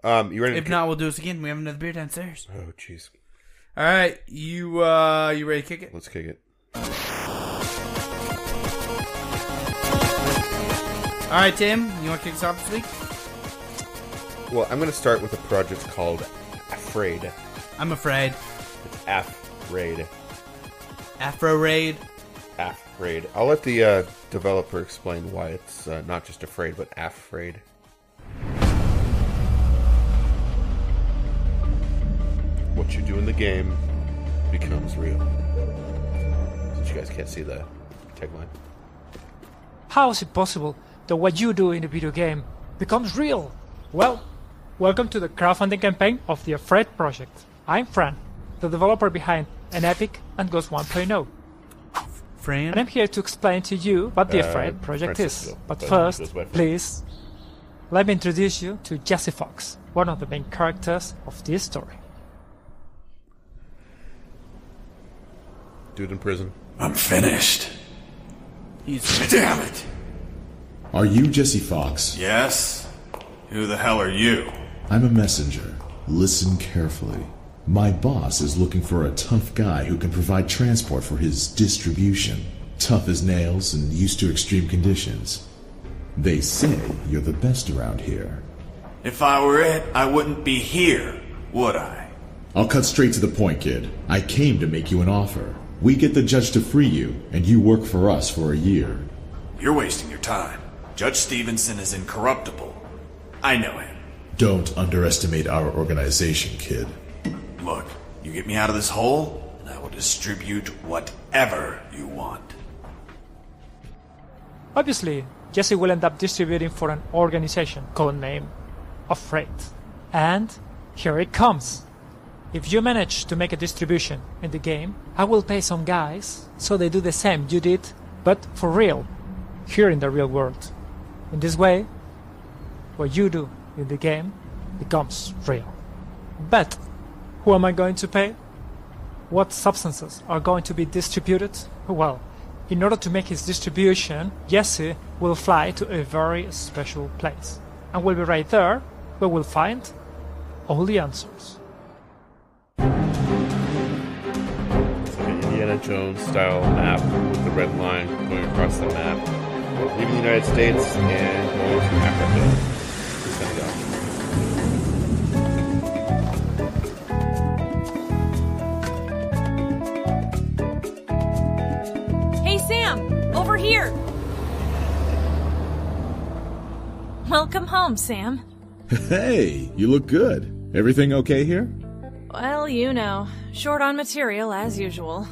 You ready? If not, we'll do this again. We have another beer downstairs. Oh, jeez. All right, you ready to kick it? Let's kick it. All right, Tim, you want to kick us off this week? Well, I'm going to start with a project called Afraid. I'm afraid. It's Afraid. Afro Raid. Afraid. I'll let the developer explain why it's not just afraid, but afraid. What you do in the game becomes real. Since you guys can't see the tagline. How is it possible that what you do in a video game becomes real? Well, welcome to the crowdfunding campaign of the Afraid project. I'm Fran, the developer behind An Epic and Ghost 1.0. Fran? And I'm here to explain to you what the Afraid project Francisco, is. But but first, goes by Fran. please, let me introduce you to Jesse Fox, one of the main characters of this story. Dude in prison. I'm finished. He's Damn it! Are you Jesse Fox? Yes? Who the hell are you? I'm a messenger. Listen carefully. My boss is looking for a tough guy who can provide transport for his distribution. Tough as nails and used to extreme conditions. They say you're the best around here. If I were it, I wouldn't be here, would I? I'll cut straight to the point, kid. I came to make you an offer. We get the judge to free you, and you work for us for a year. You're wasting your time. Judge Stevenson is incorruptible. I know him. Don't underestimate our organization, kid. Look, you get me out of this hole, and I will distribute whatever you want. Obviously, Jesse will end up distributing for an organization codenamed Afraid. And here it comes. If you manage to make a distribution in the game, I will pay some guys so they do the same you did, but for real, here in the real world. In this way, what you do in the game becomes real. But who am I going to pay? What substances are going to be distributed? Well, in order to make his distribution, Jesse will fly to a very special place. And we'll be right there where we'll find all the answers. It's like an Indiana Jones style map with the red line going across the map. Leaving the United States and going to Africa. Hey Sam, over here! Welcome home, Sam. Hey, you look good. Everything okay here? Well, you know, short on material as usual.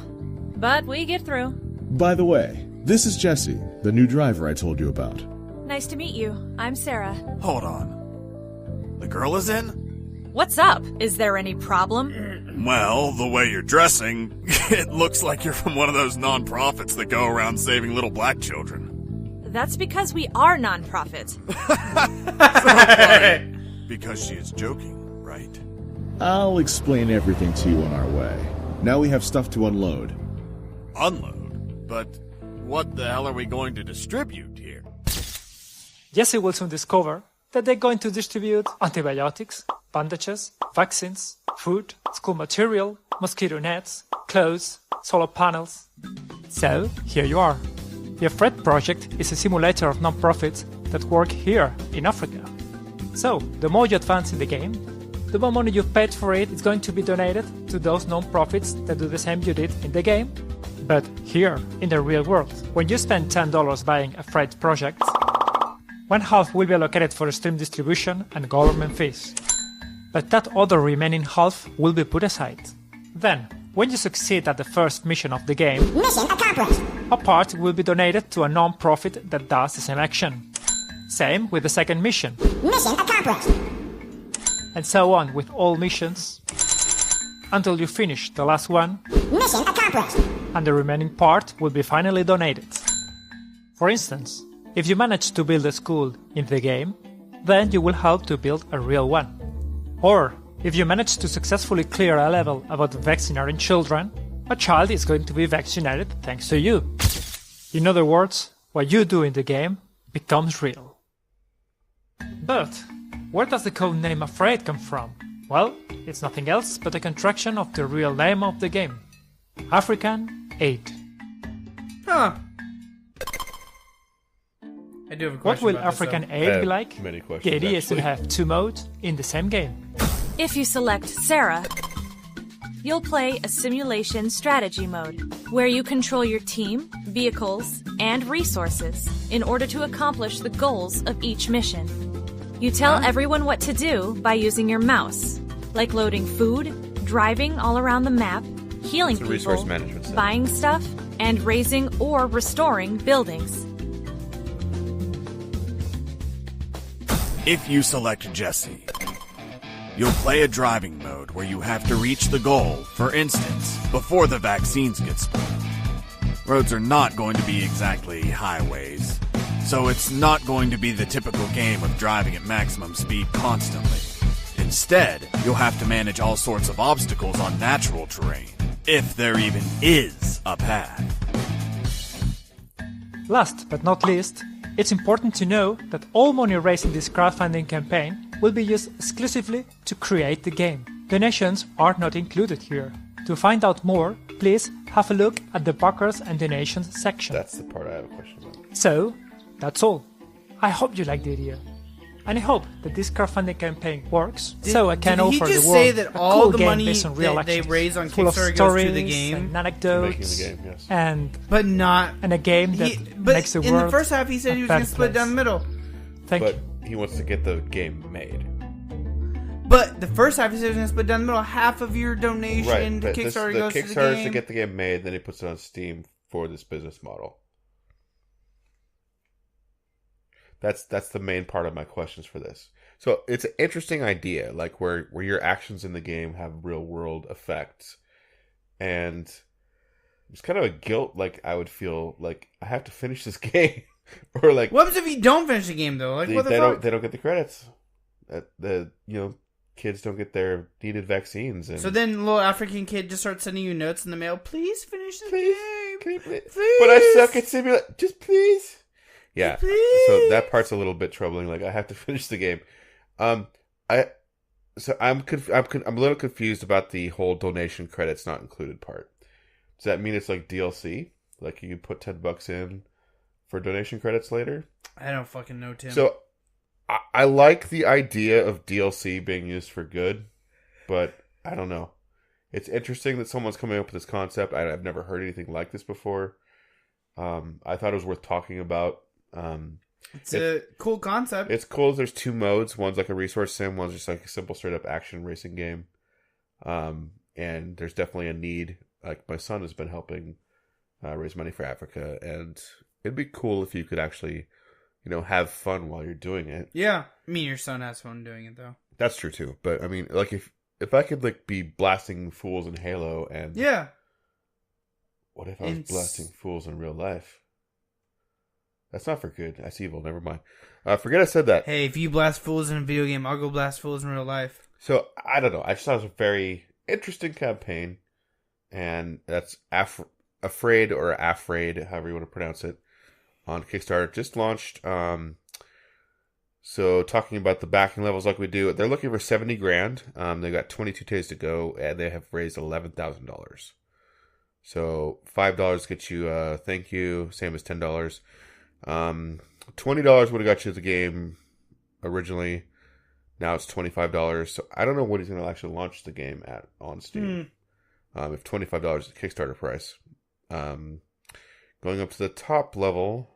But we get through. By the way, this is Jesse, the new driver I told you about. Nice to meet you. I'm Sarah. Hold on. The girl is in? What's up? Is there any problem? Well, the way you're dressing, it looks like you're from one of those non-profits that go around saving little black children. That's because we are non-profit. Because she is joking, right? I'll explain everything to you on our way. Now we have stuff to unload. Unload? But what the hell are we going to distribute here? Jesse will soon discover that they're going to distribute antibiotics, bandages, vaccines, food, school material, mosquito nets, clothes, solar panels. So, here you are. The Fred project is a simulator of non-profits that work here in Africa. So, the more you advance in the game, the more money you've paid for it is going to be donated to those non-profits that do the same you did in the game, but here, in the real world. When you spend $10 buying a Fred project, one half will be allocated for stream distribution and government fees. But that other remaining half will be put aside. Then, when you succeed at the first mission of the game, mission accomplished, a part will be donated to a non-profit that does the same action. Same with the second mission. Mission accomplished. And so on with all missions, until you finish the last one, mission accomplished, and the remaining part will be finally donated. For instance, if you manage to build a school in the game, then you will help to build a real one. Or, if you manage to successfully clear a level about vaccinating children, a child is going to be vaccinated thanks to you. In other words, what you do in the game becomes real. But, where does the code name Afraid come from? Well, it's nothing else but a contraction of the real name of the game. African Aid. Huh. I do have a question. What will about this, African though. Aid be like? Many questions, The idea is to actually. have two modes in the same game. If you select Sarah, you'll play a simulation strategy mode, where you control your team, vehicles, and resources in order to accomplish the goals of each mission. You tell everyone what to do by using your mouse, like loading food, driving all around the map, healing It's a resource people, management center. buying stuff, and raising or restoring buildings. If you select Jesse, you'll play a driving mode where you have to reach the goal, for instance, before the vaccines get spoiled. Roads are not going to be exactly highways, so it's not going to be the typical game of driving at maximum speed constantly. Instead, you'll have to manage all sorts of obstacles on natural terrain, if there even is a path. Last but not least, it's important to know that all money raised in this crowdfunding campaign will be used exclusively to create the game. Donations are not included here. To find out more, please have a look at the backers and donations section. That's the part I have a question about. So, that's all. I hope you like the idea. And I hope that this crowdfunding campaign works, so I can Did he offer just the world say that a all cool the game money based on real that they actions, raise on full of Kickstarter goes stories to the game? and Making anecdotes, the game, yes. and But not. a game that But makes the in world the first half, he said he was a going to better split down the place. middle. Thank But you. he wants to get the game made. But the first half, he said he was going to split down the middle. Half of your donation Right, to but Kickstarter the goes to the Kickstarter is game. to get the game made, then he puts it on Steam for this business model. That's the main part of my questions for this. So it's an interesting idea, like where your actions in the game have real world effects, and it's kind of a guilt. Like I would feel like I have to finish this game, or like What happens if you don't finish the game, though? Like, what the they fuck? don't get the credits. Kids don't get their needed vaccines. And So then, little African kid just starts sending you notes in the mail. Please finish the game. Can you please? Please. But I suck at simulate. Just please. Yeah. Please. So that part's a little bit troubling. Like I have to finish the game. I'm a little confused about the whole donation credits not included part. Does that mean it's like DLC? Like you can put $10 in for donation credits later? I don't fucking know, Tim. So I like the idea of DLC being used for good, but I don't know. It's interesting that someone's coming up with this concept. I've never heard anything like this before. I thought it was worth talking about. It's a cool concept. It's cool. There's 2 modes. One's like a resource sim. One's just like a simple, straight up action racing game. And there's definitely a need. Like my son has been helping raise money for Africa, and it'd be cool if you could actually, have fun while you're doing it. Yeah, I mean your son has fun doing it though. That's true too. But I mean, like if I could like be blasting fools in Halo, and what if I was blasting fools in real life? That's not for good. That's evil. Never mind. Forget I said that. Hey, if you blast fools in a video game, I'll go blast fools in real life. So I don't know. I just thought it was a very interesting campaign, and that's Afraid, however you want to pronounce it, on Kickstarter. Just launched. So talking about the backing levels like we do, they're looking for $70,000. They got 22 days to go, and they have raised $11,000. So $5 gets you a thank you, same as $10. $20 would have got you the game originally. Now it's $25. So I don't know what he's going to actually launch the game at on Steam. If $25 is the Kickstarter price. Going up to the top level,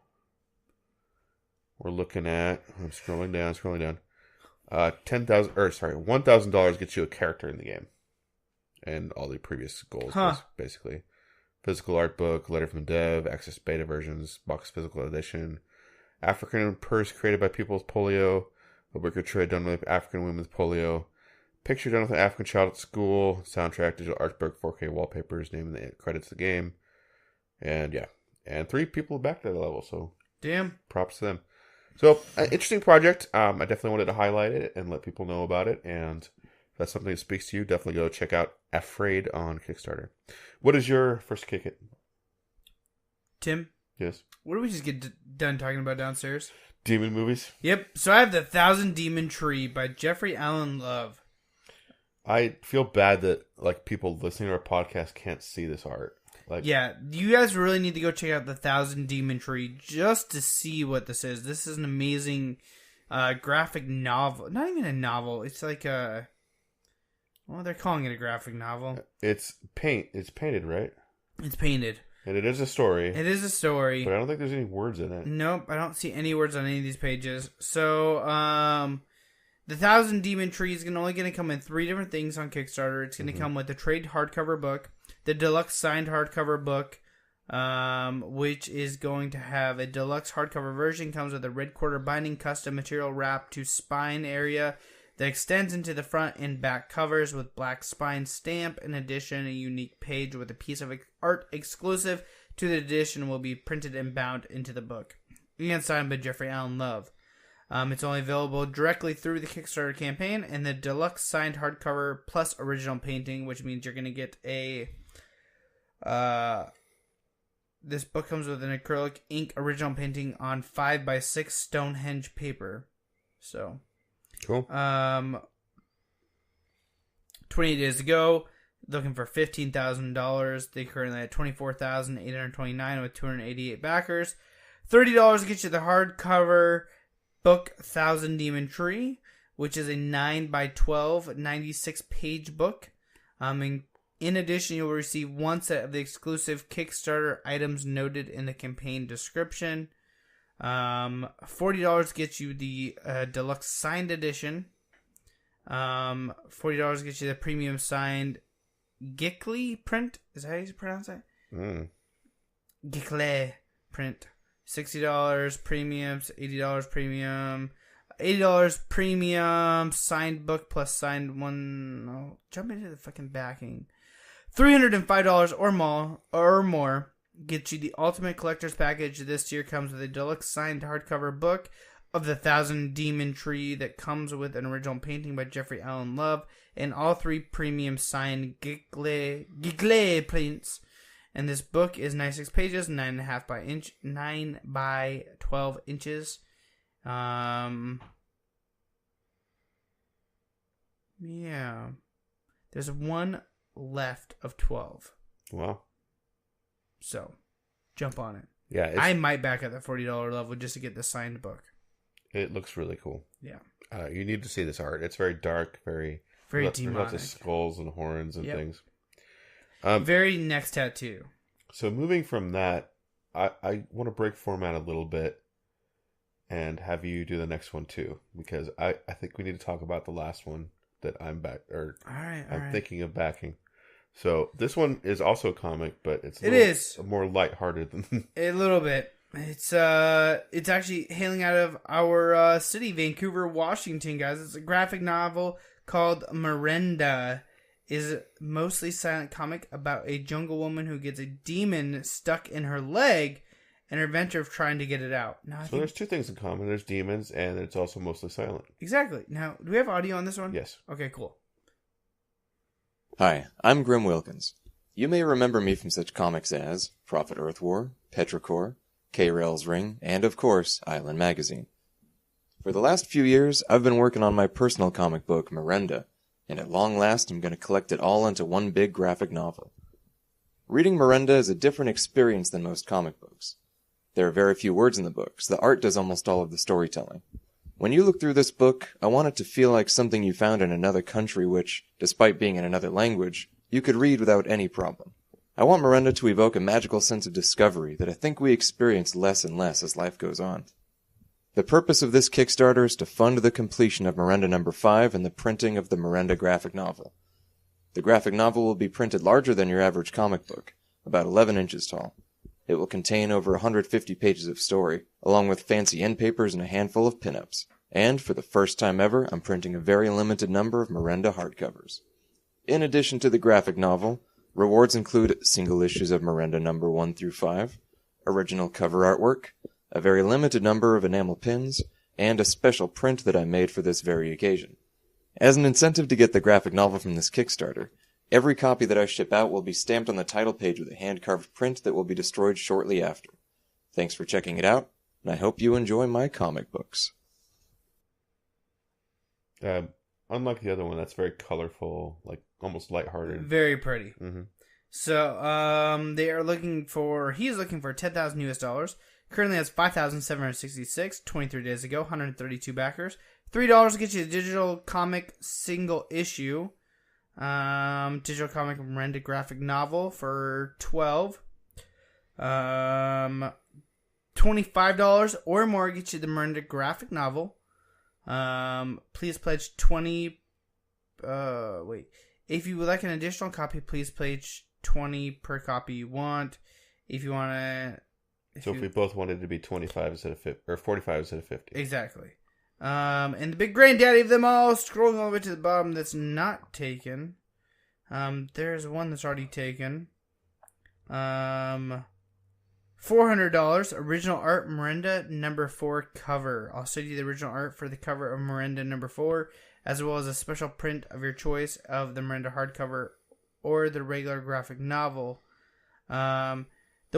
we're looking at, I'm scrolling down. $1,000 gets you a character in the game. And all the previous goals, basically. Physical art book, letter from the dev, access beta versions, box physical edition, African purse created by people with polio, a wicker tray done with African women with polio, picture done with an African child at school, soundtrack, digital art book, 4K wallpapers, naming the credits of the game, and 3 people backed at the level, so damn, props to them. So, an interesting project. I definitely wanted to highlight it and let people know about it, and if that's something that speaks to you, definitely go check out Afraid on Kickstarter. What is your first kick it? Tim? Yes? What did we just get done talking about downstairs? Demon movies? Yep. So I have The Thousand Demon Tree by Jeffrey Allen Love. I feel bad that people listening to our podcast can't see this art. Yeah, you guys really need to go check out The Thousand Demon Tree just to see what this is. This is an amazing graphic novel. Not even a novel. It's like a... Well, they're calling it a graphic novel. It's painted, right? It's painted. And it is a story. It is a story. But I don't think there's any words in it. Nope, I don't see any words on any of these pages. So, The Thousand Demon Tree is only going to come in 3 different things on Kickstarter. It's going to come with the trade hardcover book, the deluxe signed hardcover book, which is going to have a deluxe hardcover version, comes with a red quarter binding custom material wrap to spine area that extends into the front and back covers with black spine stamp. In addition, a unique page with a piece of art exclusive to the edition will be printed and bound into the book. And signed by Jeffrey Allen Love. It's only available directly through the Kickstarter campaign, and the deluxe signed hardcover plus original painting, which means you're going to get a... this book comes with an acrylic ink original painting on 5x6 Stonehenge paper. So... Cool. 28 days to go. Looking for $15,000. They currently at $24,829 with 288 backers. $30 to get you the hardcover book Thousand Demon Tree, which is a 9x12 96-page book. In addition, you'll receive 1 set of the exclusive Kickstarter items noted in the campaign description. $40 gets you the deluxe signed edition. $40 gets you the premium signed Gicley print. Is that how you pronounce it? Gicley print. $60 premiums, $80 premium, $80 premium signed book plus signed one. Oh, jump into the fucking backing. $305 or more. Get you the ultimate collector's package. This year comes with a deluxe signed hardcover book of The Thousand Demon Tree that comes with an original painting by Jeffrey Allen Love and all 3 premium signed Gicley prints. And this book is 96 pages, 9 by 12 inches. Yeah. There's 1 left of 12. Wow. So, jump on it. Yeah, I might back at the $40 level just to get the signed book. It looks really cool. Yeah. You need to see this art. It's very dark, very demonic. Lots of skulls and horns and things. Very next tattoo. So moving from that, I want to break format a little bit and have you do the next one too, because I think we need to talk about the last one that I'm thinking of backing. So this one is also a comic, but it's more lighthearted than a little bit. It's actually hailing out of our city, Vancouver, Washington, guys. It's a graphic novel called Miranda. Is a mostly silent comic about a jungle woman who gets a demon stuck in her leg and her adventure of trying to get it out. Now, there's two things in common. There's demons, and it's also mostly silent. Exactly. Now, do we have audio on this one? Yes. Okay, cool. Hi, I'm Grim Wilkins. You may remember me from such comics as Prophet Earth War, Petrichor, K-Rail's Ring, and of course, Island Magazine. For the last few years, I've been working on my personal comic book, Miranda, and at long last I'm going to collect it all into one big graphic novel. Reading Miranda is a different experience than most comic books. There are very few words in the book, so the art does almost all of the storytelling. When you look through this book, I want it to feel like something you found in another country which, despite being in another language, you could read without any problem. I want Miranda to evoke a magical sense of discovery that I think we experience less and less as life goes on. The purpose of this Kickstarter is to fund the completion of Miranda No. 5 and the printing of the Miranda graphic novel. The graphic novel will be printed larger than your average comic book, about 11 inches tall. It will contain over 150 pages of story, along with fancy end papers and a handful of pinups. And, for the first time ever, I'm printing a very limited number of Miranda hardcovers. In addition to the graphic novel, rewards include single issues of Miranda No. 1 through 5, original cover artwork, a very limited number of enamel pins, and a special print that I made for this very occasion. As an incentive to get the graphic novel from this Kickstarter, every copy that I ship out will be stamped on the title page with a hand-carved print that will be destroyed shortly after. Thanks for checking it out, and I hope you enjoy my comic books. Unlike the other one, that's very colorful, like almost lighthearted. Very pretty. Mm-hmm. So, he's looking for $10,000 US. Currently has 5,766, 23 days ago, 132 backers. $3 gets you a digital comic single issue. Digital comic Miranda graphic novel for $12. $25 or more gets you the Miranda graphic novel. Please pledge 20. If you would like an additional copy, please pledge 20 per copy you want. If you want to. If we both wanted to be 25 instead of 50, or 45 instead of 50. Exactly. And the big granddaddy of them all, scrolling all the way to the bottom, that's not taken. There's one that's already taken. $400. Original art, Miranda No. 4 cover. I'll send you the original art for the cover of Miranda No. 4, as well as a special print of your choice of the Miranda hardcover or the regular graphic novel. The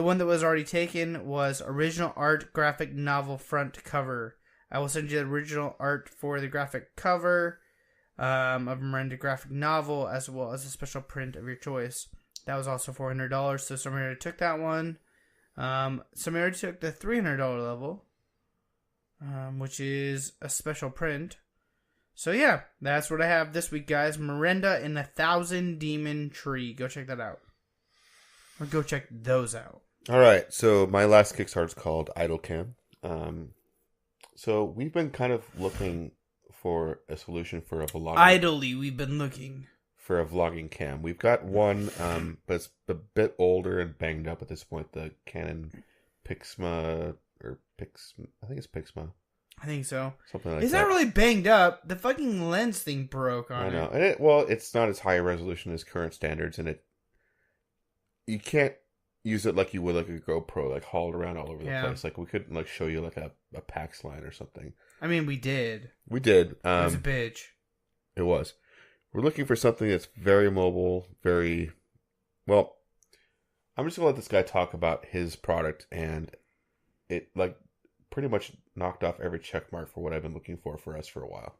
one that was already taken was original art graphic novel front cover. I will send you the original art for the graphic cover of Miranda graphic novel, as well as a special print of your choice. That was also $400, so somebody already took that one. Somebody already took the $300 level, which is a special print. So yeah, that's what I have this week, guys. Miranda and 1,000 Demon Tree. Go check that out. Or go check those out. All right, so my last Kickstarter is called Idle Cam. So we've been kind of looking for a solution for a vlogging. Idly, we've been looking for a vlogging cam. We've got one, but it's a bit older and banged up at this point. The Canon Pixma I think it's Pixma. I think so. Something like it's that. It's not really banged up. The fucking lens thing broke on it. I know. And it's not as high a resolution as current standards, and you can't use it like you would like a GoPro, like hauled around all over the place. Like we couldn't like show you like a PAX line or something. I mean, we did. We did. It was a bitch. It was. We're looking for something that's very mobile, very well. I'm just gonna let this guy talk about his product, and it like pretty much knocked off every check mark for what I've been looking for us for a while.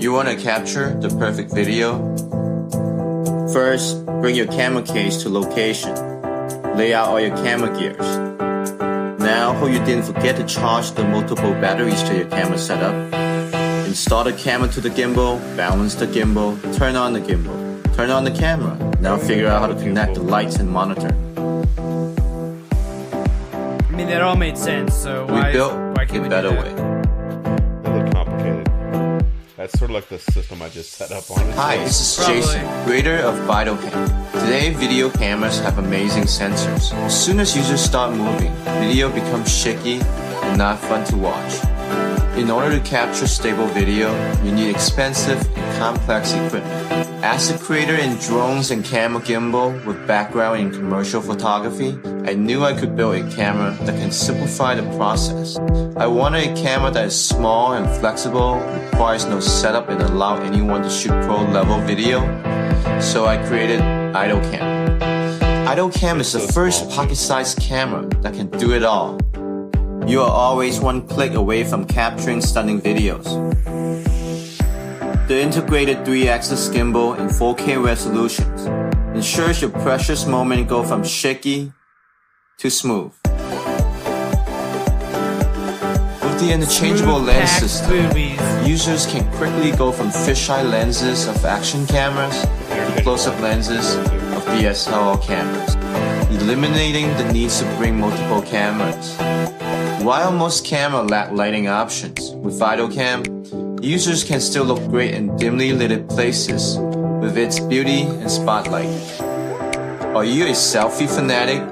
You want to capture the perfect video? First, bring your camera case to location. Lay out all your camera gears. Now, hope you didn't forget to charge the multiple batteries to your camera setup. Install the camera to the gimbal, balance the gimbal, turn on the gimbal, turn on the camera. Now figure out how to connect the lights and monitor. mean, that all made sense. So We why built can't a we better do that? way. They look complicated. That's sort of like the system I just set up on it. Hi, this is Jason, creator of VitalCam. Today, video cameras have amazing sensors. As soon as users start moving, video becomes shaky and not fun to watch. In order to capture stable video, you need expensive and complex equipment. As a creator in drones and camera gimbal with background in commercial photography, I knew I could build a camera that can simplify the process. I wanted a camera that is small and flexible, requires no setup, and allow anyone to shoot pro-level video. So I created IdleCam. IdleCam is the first pocket-sized camera that can do it all. You are always one click away from capturing stunning videos. The integrated 3-axis gimbal in 4K resolutions ensures your precious moment go from shaky to smooth. With the interchangeable lens system, users can quickly go from fisheye lenses of action cameras to close-up lenses of DSLR cameras, eliminating the need to bring multiple cameras. While most cameras lack lighting options, with VitalCam, users can still look great in dimly lit places with its beauty and spotlight. Are you a selfie fanatic?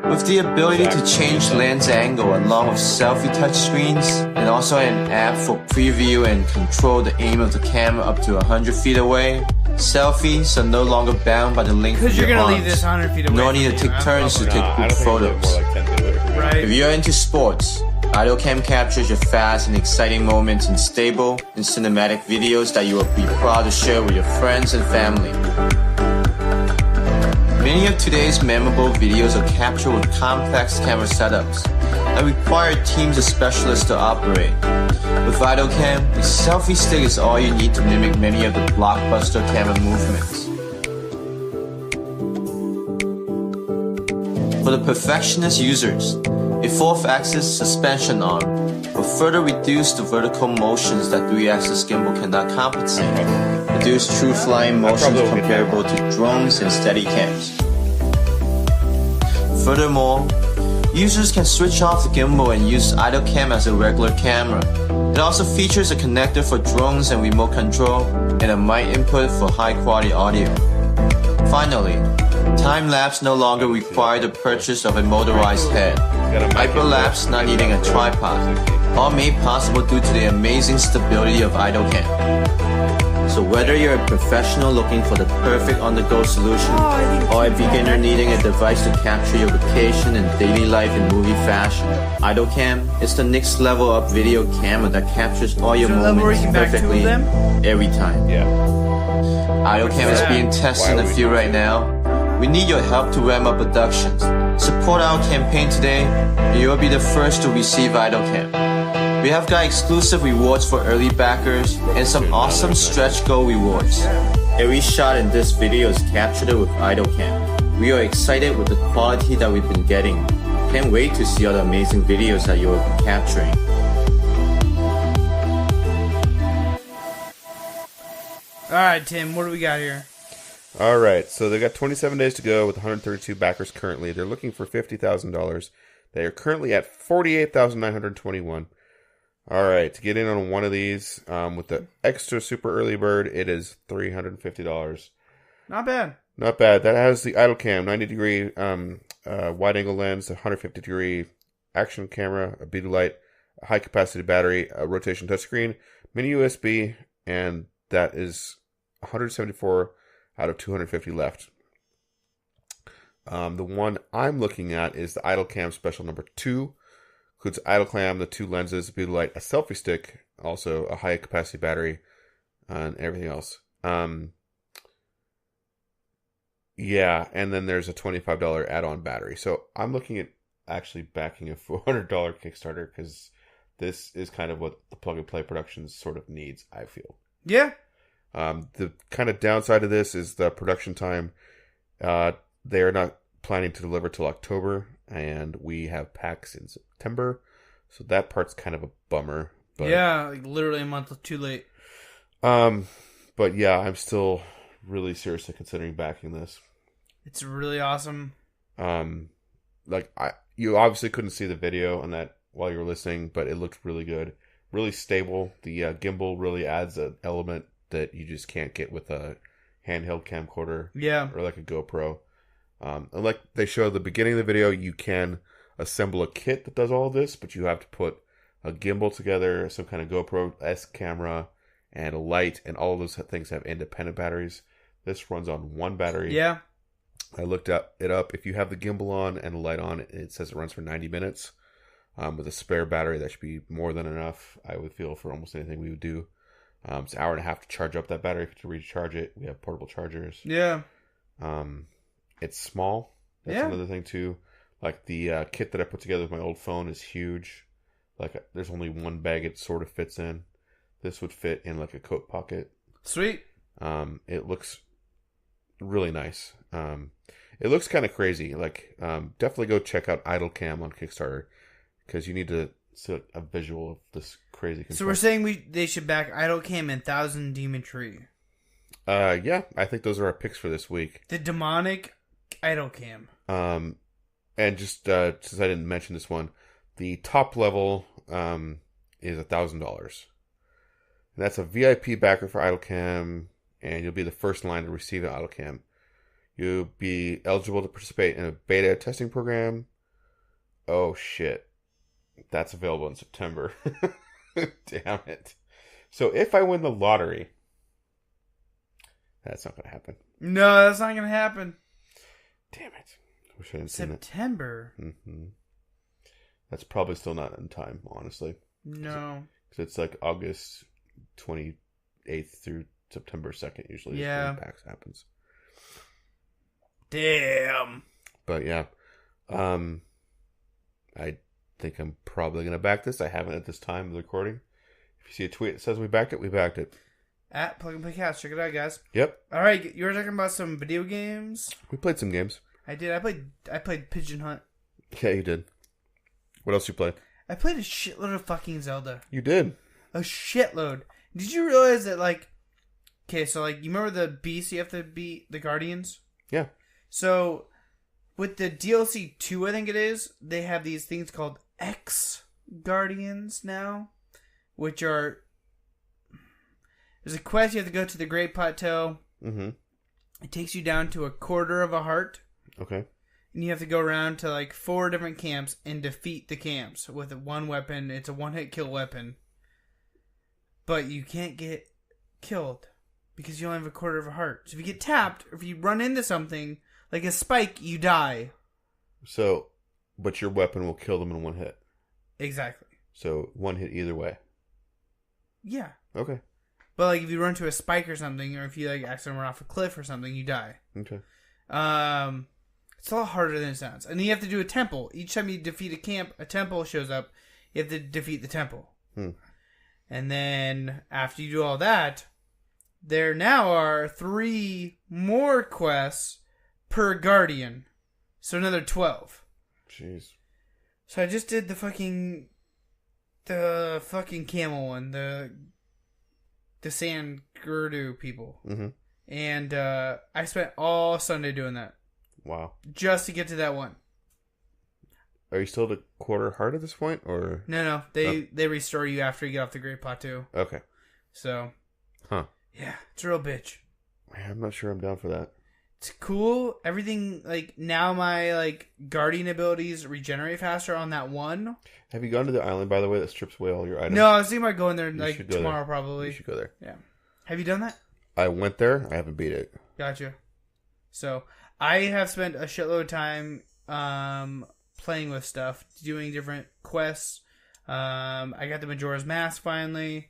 With the ability to change lens angle along with selfie touchscreens and also an app for preview and control the aim of the camera up to 100 feet away, selfies are no longer bound by the length of Because you're your gonna arms, leave this 100 feet away. nor need to take turns to take group photos. Right. If you're into sports, IdleCam captures your fast and exciting moments in stable and cinematic videos that you will be proud to share with your friends and family. Many of today's memorable videos are captured with complex camera setups that require teams of specialists to operate. With VitalCam, a selfie stick is all you need to mimic many of the blockbuster camera movements. For the perfectionist users, a 4th-axis suspension arm will further reduce the vertical motions that 3-axis gimbal cannot compensate. Produce true flying motions comparable to drones and Steadicams. Furthermore, users can switch off the gimbal and use IdleCam as a regular camera. It also features a connector for drones and remote control and a mic input for high-quality audio. Finally, time-lapse no longer require the purchase of a motorized head. Hyperlapse not needing a tripod, all made possible due to the amazing stability of IdleCam. So whether you're a professional looking for the perfect on-the-go solution, or a beginner needing a device to capture your vacation and daily life in movie fashion, IdleCam is the next level up video camera that captures all your moments perfectly every time. IdleCam is being tested in the field right now. We need your help to ramp up productions. Support our campaign today, and you'll be the first to receive IdleCam. We have got exclusive rewards for early backers and some awesome stretch goal rewards. Every shot in this video is captured with IdleCam. We are excited with the quality that we've been getting. Can't wait to see all the amazing videos that you will be capturing. Alright, Tim, what do we got here? Alright, so they got 27 days to go with 132 backers currently. They're looking for $50,000. They are currently at $48,921. Alright, to get in on one of these, with the extra super early bird, it is $350. Not bad. Not bad. That has the IdleCam, 90-degree wide angle lens, a 150-degree action camera, a bead light, a high-capacity battery, a rotation touchscreen, mini USB, and that is 174 out of 250 left. The one I'm looking at is the IdleCam Special number 2. Includes IdleCam, the 2 lenses, a bead light, a selfie stick, also a high-capacity battery, and everything else. Yeah, and then there's a $25 add-on battery. So I'm looking at actually backing a $400 Kickstarter because this is kind of what the plug-and-play productions sort of needs, I feel. Yeah. The kind of downside of this is the production time. They are not planning to deliver till October, and we have packs in September, so that part's kind of a bummer. But, yeah, like literally a month too late. But yeah, I'm still really seriously considering backing this. It's really awesome. you obviously couldn't see the video on that while you were listening, but it looked really good. Really stable. The gimbal really adds an element that you just can't get with a handheld camcorder. Yeah. Or like a GoPro. And like they show at the beginning of the video, you can assemble a kit that does all of this, but you have to put a gimbal together, some kind of GoPro-esque camera, and a light, and all of those things have independent batteries. This runs on one battery. Yeah. I looked it up. If you have the gimbal on and the light on, it says it runs for 90 minutes. With a spare battery, that should be more than enough, I would feel, for almost anything we would do. It's an hour and a half to charge up that battery to recharge it. We have portable chargers. Yeah. It's small. That's another thing, too. Like, the kit that I put together with my old phone is huge. Like, there's only one bag it sort of fits in. This would fit in, like, a coat pocket. Sweet. It looks really nice. It looks kind of crazy. Like, definitely go check out Idle Cam on Kickstarter, because you need to see a visual of this crazy control. So we're saying they should back Idle Cam and Thousand Demon Tree. Yeah, I think those are our picks for this week. The demonic Idle Cam. And just since I didn't mention this one, the top level is $1,000. And that's a VIP backer for Idle Cam, and you'll be the first in line to receive an Idle Cam. You'll be eligible to participate in a beta testing program. Oh shit. That's available in September. Damn it. So if I win the lottery, that's not going to happen. No, that's not going to happen. Damn it. Wish I hadn't seen it. September. Mm-hmm. That's probably still not in time, honestly. No. Because it's like August 28th through September 2nd usually. Yeah. Is when PAX happens. Damn. But yeah. I think I'm probably going to back this. I haven't at this time of the recording. If you see a tweet that says we backed it, we backed it. At Plug and Play Cast. Check it out, guys. Yep. All right, you were talking about some video games. We played some games. I did. I played Pigeon Hunt. Yeah, you did. What else you played? I played a shitload of fucking Zelda. You did. A shitload. Did you realize that, like... Okay, so, like, you remember the beasts you have to beat? The Guardians? Yeah. So, with the DLC 2, I think it is, they have these things called X-Guardians now, which are... There's a quest you have to go to the Great Plateau. Mm-hmm. It takes you down to a quarter of a heart. Okay. And you have to go around to like 4 different camps and defeat the camps with one weapon. It's a one-hit kill weapon. But you can't get killed because you only have a quarter of a heart. So if you get tapped, or if you run into something, like a spike, you die. So, but your weapon will kill them in one hit. Exactly. So, one hit either way. Yeah. Okay. But like if you run to a spike or something, or if you like accidentally run off a cliff or something, you die. Okay. It's a lot harder than it sounds. And then you have to do a temple. Each time you defeat a camp, a temple shows up. You have to defeat the temple. And then after you do all that, there now are 3 more quests per Guardian. So another 12. Jeez. So I just did the fucking camel one, the Sand Gerdu people. Mm-hmm. And I spent all Sunday doing that. Wow. Just to get to that one. Are you still at a quarter heart at this point, or No. They restore you after you get off the Great Plateau. Okay. So. Huh. Yeah, it's a real bitch. Man, I'm not sure I'm down for that. It's cool. Everything, like, now my, like, guardian abilities regenerate faster on that one. Have you gone to the island, by the way, that strips away all your items? No, I was thinking about going there, You like, should go tomorrow there. probably. You should go there. Yeah. Have you done that? I went there. I haven't beat it. Gotcha. So, I have spent a shitload of time playing with stuff, doing different quests. I got the Majora's Mask finally.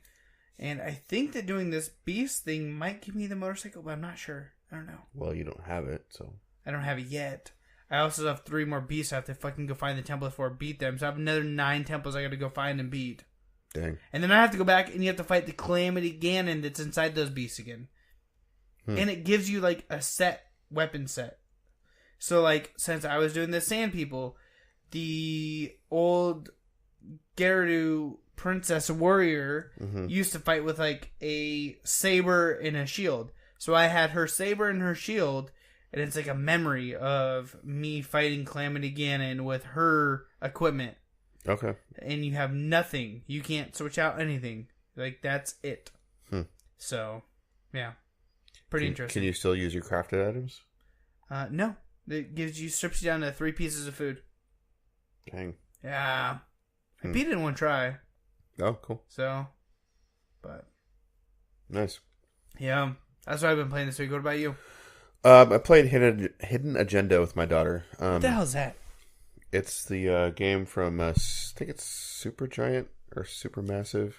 And I think that doing this beast thing might give me the motorcycle, but I'm not sure. I don't know. Well, you don't have it, so. I don't have it yet. I also have 3 more beasts I have to fucking go find the temple before I beat them. So I have another 9 temples I gotta go find and beat. Dang. And then I have to go back and you have to fight the Calamity Ganon that's inside those beasts again. And it gives you, like, a weapon set. So, like, since I was doing the Sand People, the old Gerudo Princess Warrior used to fight with, like, a saber and a shield. So I had her saber and her shield, and it's like a memory of me fighting Calamity Ganon with her equipment. Okay. And you have nothing. You can't switch out anything. Like, that's it. So, yeah. Pretty interesting. Can you still use your crafted items? No. It strips you down to 3 pieces of food. Dang. Yeah. I beat it in one try. Oh, cool. So, but. Nice. Yeah. That's what I've been playing this week. What about you? I played Hidden Agenda with my daughter. What the hell is that? It's the game from, I think it's Supergiant or Supermassive.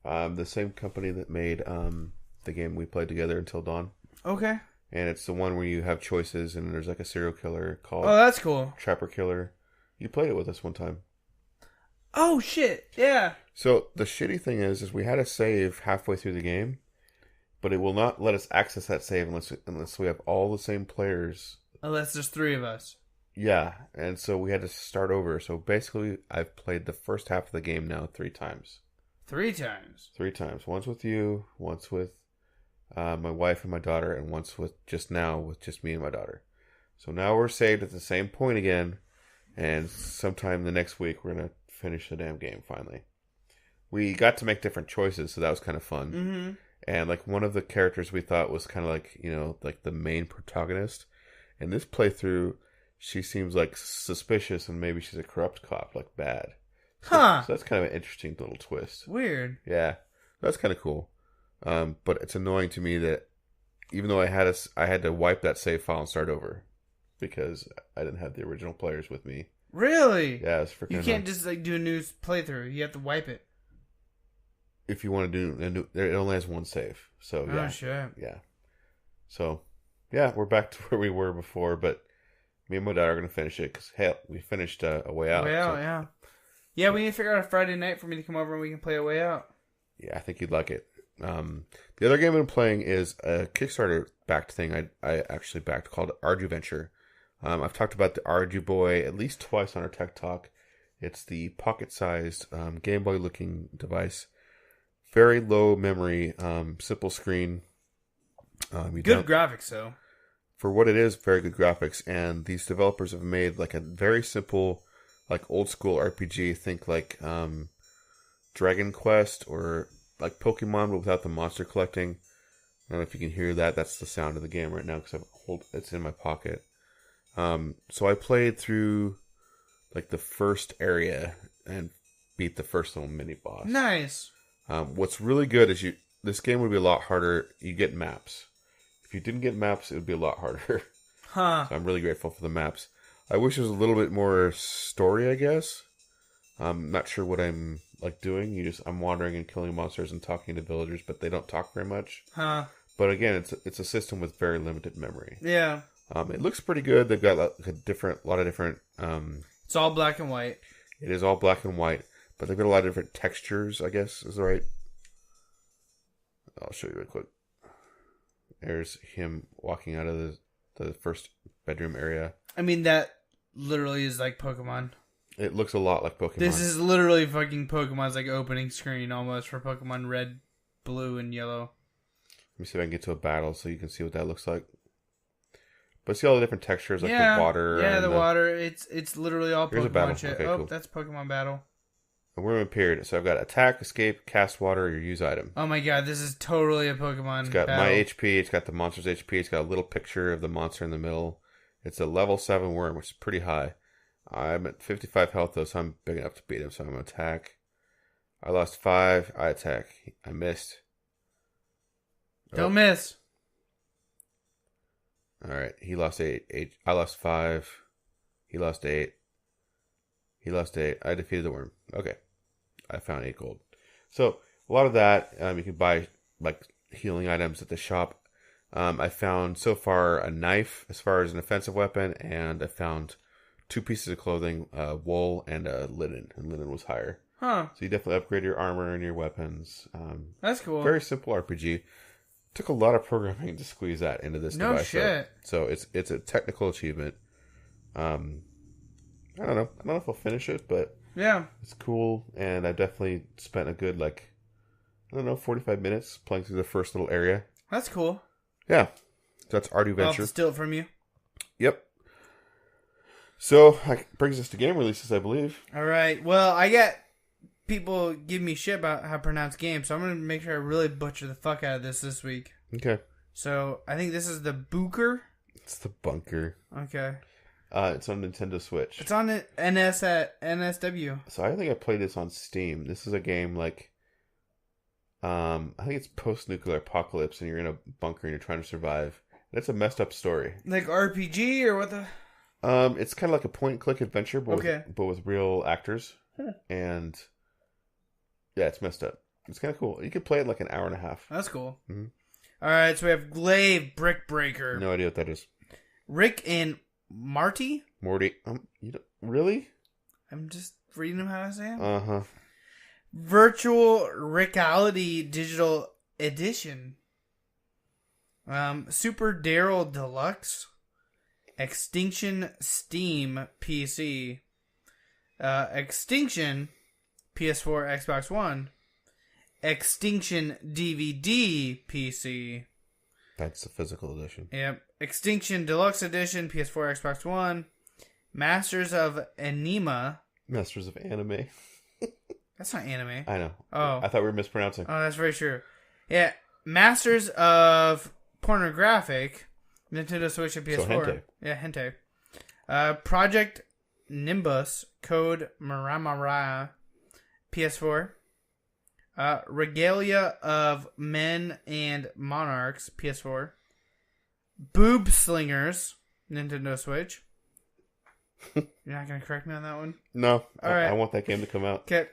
The same company that made the game we played together Until Dawn. Okay. And it's the one where you have choices and there's like a serial killer called... Oh, that's cool. Trapper Killer. You played it with us one time. Oh, shit. Yeah. So the shitty thing is we had a save halfway through the game, but it will not let us access that save unless we have all the same players. Unless there's 3 of us. Yeah, and so we had to start over. So basically, I've played the first half of the game now 3 times. 3 times? 3 times. Once with you, once with my wife and my daughter, and once with just me and my daughter. So now we're saved at the same point again, and sometime the next week we're going to finish the damn game finally. We got to make different choices, so that was kind of fun. Mm-hmm. And like one of the characters we thought was kind of like, like the main protagonist. In this playthrough, she seems like suspicious and maybe she's a corrupt cop, like bad. So that's kind of an interesting little twist. Weird. Yeah, that's kind of cool. But it's annoying to me that even though I had to wipe that save file and start over because I didn't have the original players with me. Really? Yeah, it's freaking. You can't just do a new playthrough. You have to wipe it. If you want to do it only has 1 save. So yeah. Oh shit. Yeah. So yeah, we're back to where we were before, but me and my daughter are gonna finish it because hell, we finished A Way Out. Way Out, so. yeah. Yeah, we need to figure out a Friday night for me to come over and we can play A Way Out. Yeah, I think you'd like it. The other game I've been playing is a Kickstarter backed thing I actually backed called Ardu Venture. I've talked about the Ardu Boy at least twice on our Tech Talk. It's the pocket-sized Game Boy looking device. Very low memory, simple screen. Good graphics, though. For what it is, very good graphics. And these developers have made like a very simple, like old school RPG. Think like Dragon Quest or like Pokemon, but without the monster collecting. I don't know if you can hear that. That's the sound of the game right now because it's in my pocket. So I played through like the first area and beat the first little mini boss. Nice. What's really good is this game would be a lot harder. You get maps. If you didn't get maps, it would be a lot harder. Huh. So I'm really grateful for the maps. I wish there was a little bit more story, I guess. I'm not sure what I'm like doing. I'm wandering and killing monsters and talking to villagers, but they don't talk very much. Huh. But again, it's a system with very limited memory. Yeah. It looks pretty good. They've got a lot of different. It's all black and white. It is all black and white, but they've got a lot of different textures. I guess is right. I'll show you real quick. There's him walking out of the first bedroom area. I mean, that literally is like Pokemon. It looks a lot like Pokemon. This is literally fucking Pokemon's like opening screen almost for Pokemon Red, Blue, and Yellow. Let me see if I can get to a battle so you can see what that looks like. But see all the different textures, like the water. Yeah, the water. It's literally all Here's Pokemon a battle. shit. Okay, cool. That's Pokemon battle. And we're in period. So I've got attack, escape, cast water, or use item. Oh my god, this is totally a Pokemon It's got battle. my HP, it's got the monster's HP, it's got a little picture of the monster in the middle. It's a level 7 worm, which is pretty high. I'm at 55 health though, so I'm big enough to beat him, so I'm going to attack. I lost 5, I attack. I missed. Don't miss. Alright, he lost 8. I lost 5. He lost 8. He lost 8. I defeated the worm. Okay. I found 8 gold. So, a lot of that, you can buy like healing items at the shop. I found so far a knife as far as an offensive weapon, and I found 2 pieces of clothing, wool and linen. And linen was higher. Huh. So you definitely upgrade your armor and your weapons. That's cool. Very simple RPG. Took a lot of programming to squeeze that into this device. No shit. So it's a technical achievement. I don't know. I don't know if I'll finish it, but yeah, it's cool. And I definitely spent a good 45 minutes playing through the first little area. That's cool. Yeah. So that's Ardu I'll have Venture. to steal it from you. Yep. So that brings us to game releases, I believe. All right. Well, I got people give me shit about how to pronounce games, so I'm going to make sure I really butcher the fuck out of this week. Okay. So I think this is the Booker. It's the Bunker. Okay. It's on Nintendo Switch. It's on the NSW. So I think I played this on Steam. This is a game like, I think it's post-nuclear apocalypse, and you're in a bunker and you're trying to survive. And it's a messed up story. Like RPG or what the? It's kind of like a point-and-click adventure, but with real actors. And yeah, it's messed up. It's kind of cool. You could play it in like an hour and a half. That's cool. Mm-hmm. All right, so we have Glaive Brick Breaker. No idea what that is. Rick and Morty. You don't, really? I'm just reading them how I say them. Uh-huh. Virtual Reality Digital Edition. Super Daryl Deluxe. Extinction Steam PC. Extinction PS4, Xbox One. Extinction DVD PC. That's the physical edition. Yep. Extinction Deluxe Edition, PS4, Xbox One. Masters of Anima. Masters of Anime. That's not anime. I know. Oh. I thought we were mispronouncing. Oh, that's very true. Yeah. Masters of Pornographic. Nintendo Switch and PS4. So hentai. Yeah, hentai. Project Nimbus. Code Maramara. PS4. Regalia of Men and Monarchs, PS4. Boob Slingers, Nintendo Switch. You're not going to correct me on that one? No. All right. I want that game to come out. Okay.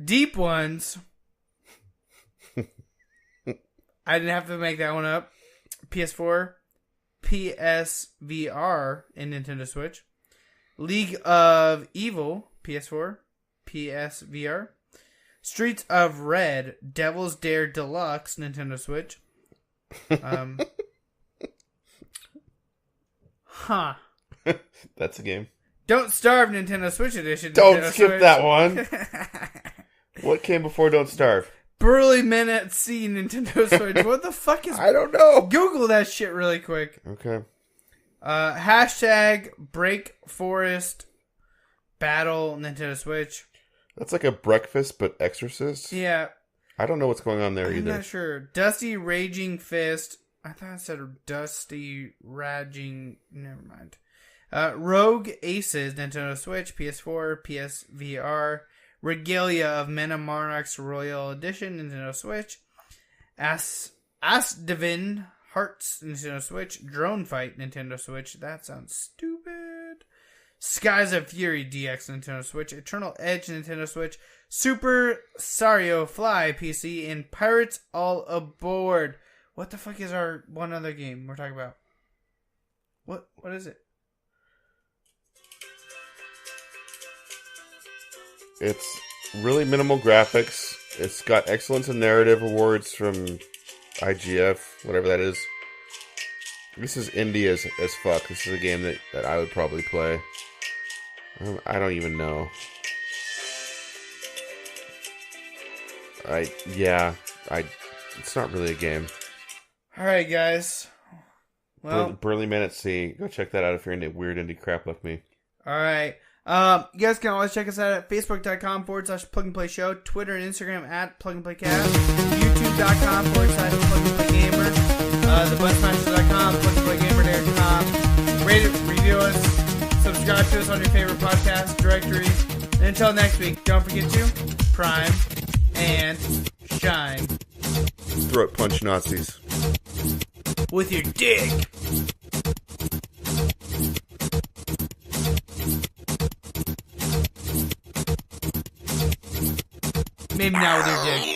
Deep Ones. I didn't have to make that one up. PS4. PSVR in Nintendo Switch. League of Evil, PS4. PSVR. Streets of Red, Devil's Dare Deluxe, Nintendo Switch. That's a game. Don't Starve, Nintendo Switch Edition. Don't Nintendo skip Switch. that one. What came before Don't Starve? Burly Men at Sea, Nintendo Switch. What the fuck is... I don't know. Google that shit really quick. Okay. Hashtag Break Forest Battle, Nintendo Switch. That's like a breakfast, but Exorcist? Yeah. I don't know what's going on there I'm either. not sure. Dusty Raging Fist. I thought it said Dusty Raging... Never mind. Rogue Aces, Nintendo Switch, PS4, PSVR. Regalia of Men and Monarchs Royal Edition, Nintendo Switch. Asdivin Hearts, Nintendo Switch. Drone Fight, Nintendo Switch. That sounds stupid. Skies of Fury DX, Nintendo Switch. Eternal Edge, Nintendo Switch. Super Sario Fly PC. And Pirates All Aboard. What the fuck is our one other game we're talking about? What is it? It's really minimal graphics. It's got excellence in narrative awards from IGF, whatever that is. This is indie as fuck. This is a game that I would probably play. I don't even know. It's not really a game. Alright, guys. Well, Burly Men at Sea. Go check that out if you're into weird indie crap like me. Alright. You guys can always check us out at facebook.com/Plug and Play Show, Twitter and Instagram at Plug and Play Cast, youtube.com/Plug and Play Gamer, thebuttonsmashers.com, plugandplaygamer.com. Rate it, review us, subscribe to us on your favorite podcast directory. And until next week, don't forget to prime and shine. Throat punch Nazis. With your dick. Maybe not with your dick.